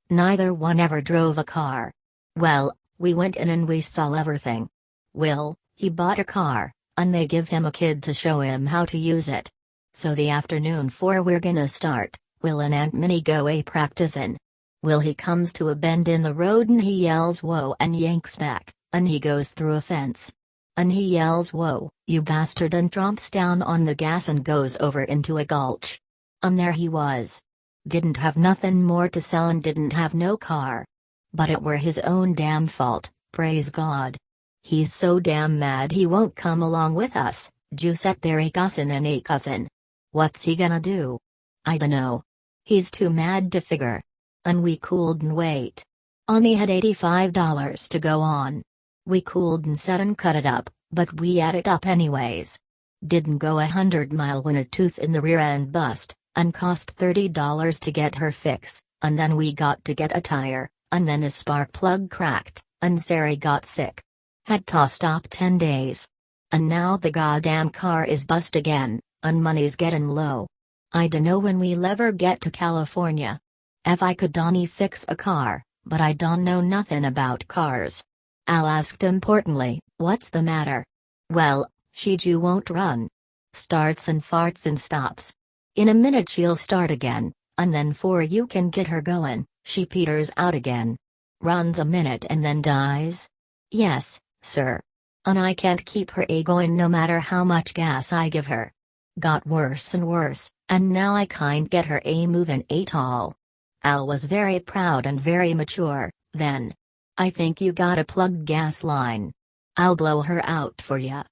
Neither one ever drove a car. Well, we went in and we saw everything. Will, he bought a car, and they give him a kid to show him how to use it. So the afternoon 'fore we're gonna start, Will and Aunt Minnie go a practicin'. Will he comes to a bend in the road and he yells whoa and yanks back, and he goes through a fence. And he yells whoa, you bastard, and tromps down on the gas and goes over into a gulch. And there he was. Didn't have nothing more to sell and didn't have no car. But it were his own damn fault, praise God. He's so damn mad he won't come along with us, ju set there a cussin' and a cussin'. What's he gonna do? I dunno. He's too mad to figure. And we couldn't wait. Only had $85 to go on. We couldn't set and cut it up, but we ate it up anyways. Didn't go 100 mile when a tooth in the rear end bust, and cost $30 to get her fix, and then we got to get a tire, and then a spark plug cracked, and Sari got sick. Had to stop 10 days. And now the goddamn car is bust again, and money's gettin' low. I dunno when we'll ever get to California. If I could Donnie fix a car, but I don't know nothing about cars." Al asked importantly, "What's the matter?" "Well, Shiju won't run. Starts and farts and stops. In a minute she'll start again, and then 'fore you can get her goin', she peters out again. Runs a minute and then dies?" "Yes, sir. And I can't keep her a-goin' no matter how much gas I give her. Got worse and worse, and now I can't get her a-movin' at all." Al was very proud and very mature, then. "I think you got a plugged gas line. I'll blow her out for ya."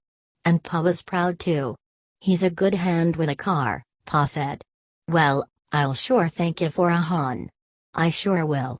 And Pa was proud too. "He's a good hand with a car," Pa said. "Well, I'll sure thank you for a hon. I sure will.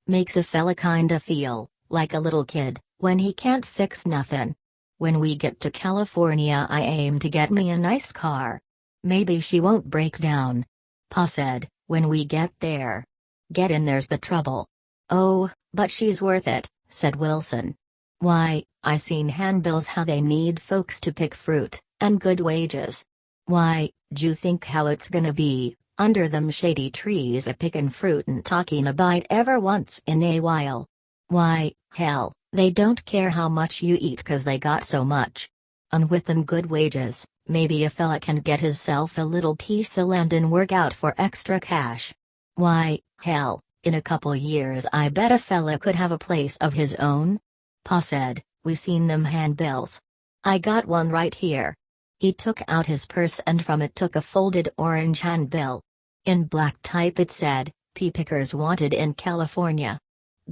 Makes a fella kinda feel like a little kid when he can't fix nothin'. When we get to California I aim to get me a nice car. Maybe she won't break down." Pa said, "When we get there. Get in there's the trouble." "Oh, but she's worth it," said Wilson. "Why, I seen handbills how they need folks to pick fruit, and good wages. Why, d'you think how it's gonna be, under them shady trees a pickin' fruit and talking a bite ever once in a while? Why, hell, They don't care how much you eat 'cause they got so much. And with them good wages, maybe a fella can get hisself a little piece of land and work out for extra cash. Why, hell, in a couple years I bet a fella could have a place of his own. Pa said, we seen them handbills. I got one right here. He took out his purse and from it took a folded orange handbill. In black type it said, "Pea pickers wanted in California.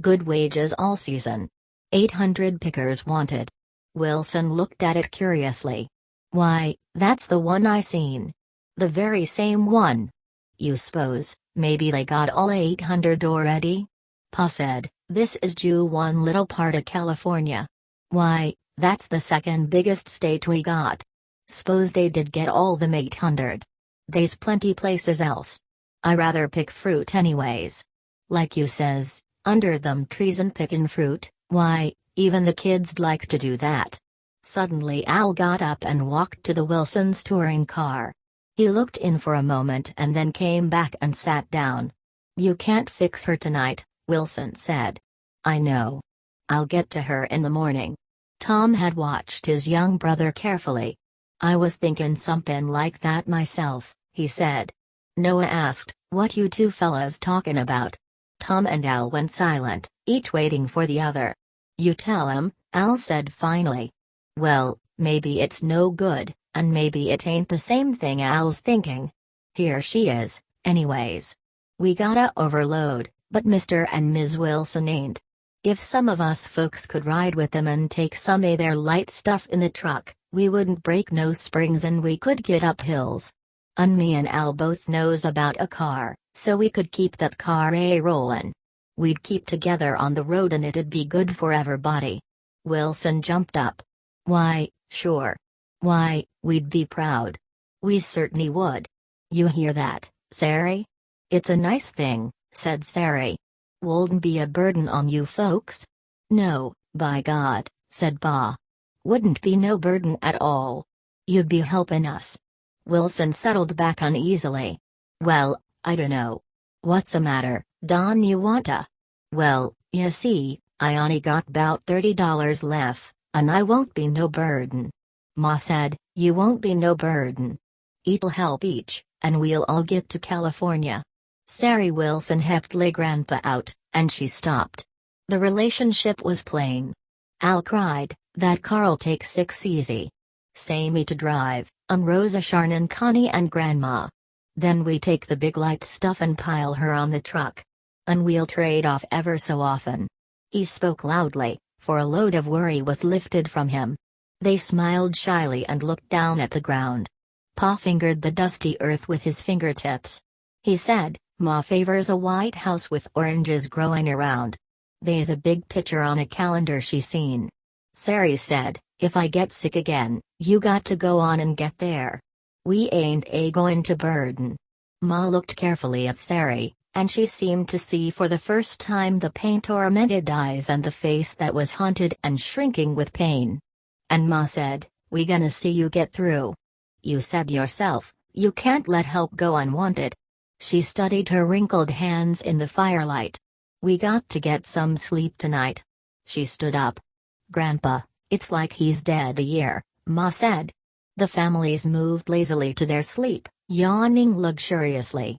Good wages all season. 800 pickers wanted." Wilson looked at it curiously. Why, that's the one I seen. The very same one. You suppose, maybe they got all 800 already? Pa said, this is Jew one little part of California. Why, that's the second biggest state we got. S'pose they did get all them 800. They's plenty places else. I rather pick fruit anyways. Like you says, under them trees and pickin' fruit, why, even the kids like to do that. Suddenly Al got up and walked to the Wilsons' touring car. He looked in for a moment and then came back and sat down. You can't fix her tonight, Wilson said. I know. I'll get to her in the morning. Tom had watched his young brother carefully. I was thinking something like that myself, he said. Noah asked, what you two fellas talking about? Tom and Al went silent, each waiting for the other. You tell him, Al said finally. Well, maybe it's no good, and maybe it ain't the same thing Al's thinking. Here she is, anyways. We gotta overload, but Mr. and Ms. Wilson ain't. If some of us folks could ride with them and take some of their light stuff in the truck, we wouldn't break no springs and we could get up hills. And me and Al both knows about a car, so we could keep that car rollin'. We'd keep together on the road and it'd be good for everybody. Wilson jumped up. Why, sure. Why, we'd be proud. We certainly would. You hear that, Sari? It's a nice thing, said Sari. Wouldn't be a burden on you folks? No, by God, said Pa. Wouldn't be no burden at all. You'd be helping us. Wilson settled back uneasily. Well, I dunno. What's the matter, Don, you wanta? Well, you see, I only got 'bout $30 left, and I won't be no burden. Ma said, you won't be no burden. It'll help each, and we'll all get to California. Sari Wilson helped lay Grandpa out, and she stopped. The relationship was plain. Al cried, that car'll take 6 easy. Say me to drive, and Rosa Sharn Connie and Grandma. Then we take the big light stuff and pile her on the truck. And we'll trade off ever so often. He spoke loudly, for a load of worry was lifted from him. They smiled shyly and looked down at the ground. Pa fingered the dusty earth with his fingertips. He said, Ma favors a white house with oranges growing around. They's a big picture on a calendar she seen. Sari said, if I get sick again, you got to go on and get there. We ain't going to burden. Ma looked carefully at Sari, and she seemed to see for the first time the pain-tormented eyes and the face that was haunted and shrinking with pain. And Ma said, we gonna see you get through. You said yourself, you can't let help go unwanted. She studied her wrinkled hands in the firelight. We got to get some sleep tonight. She stood up. Grandpa, it's like he's dead a year, Ma said. The families moved lazily to their sleep, yawning luxuriously.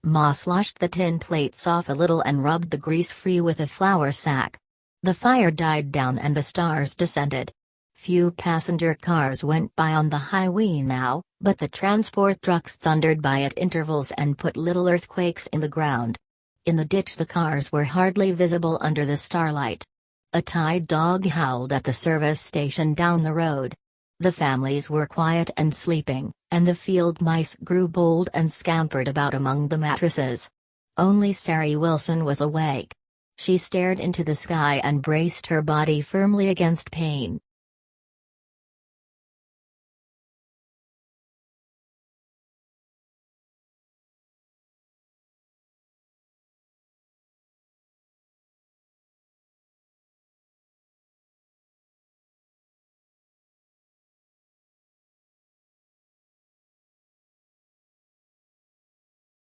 Ma sloshed the tin plates off a little and rubbed the grease free with a flour sack. The fire died down and the stars descended. Few passenger cars went by on the highway now, but the transport trucks thundered by at intervals and put little earthquakes in the ground. In the ditch the cars were hardly visible under the starlight. A tied dog howled at the service station down the road. The families were quiet and sleeping, and the field mice grew bold and scampered about among the mattresses. Only Sari Wilson was awake. She stared into the sky and braced her body firmly against pain.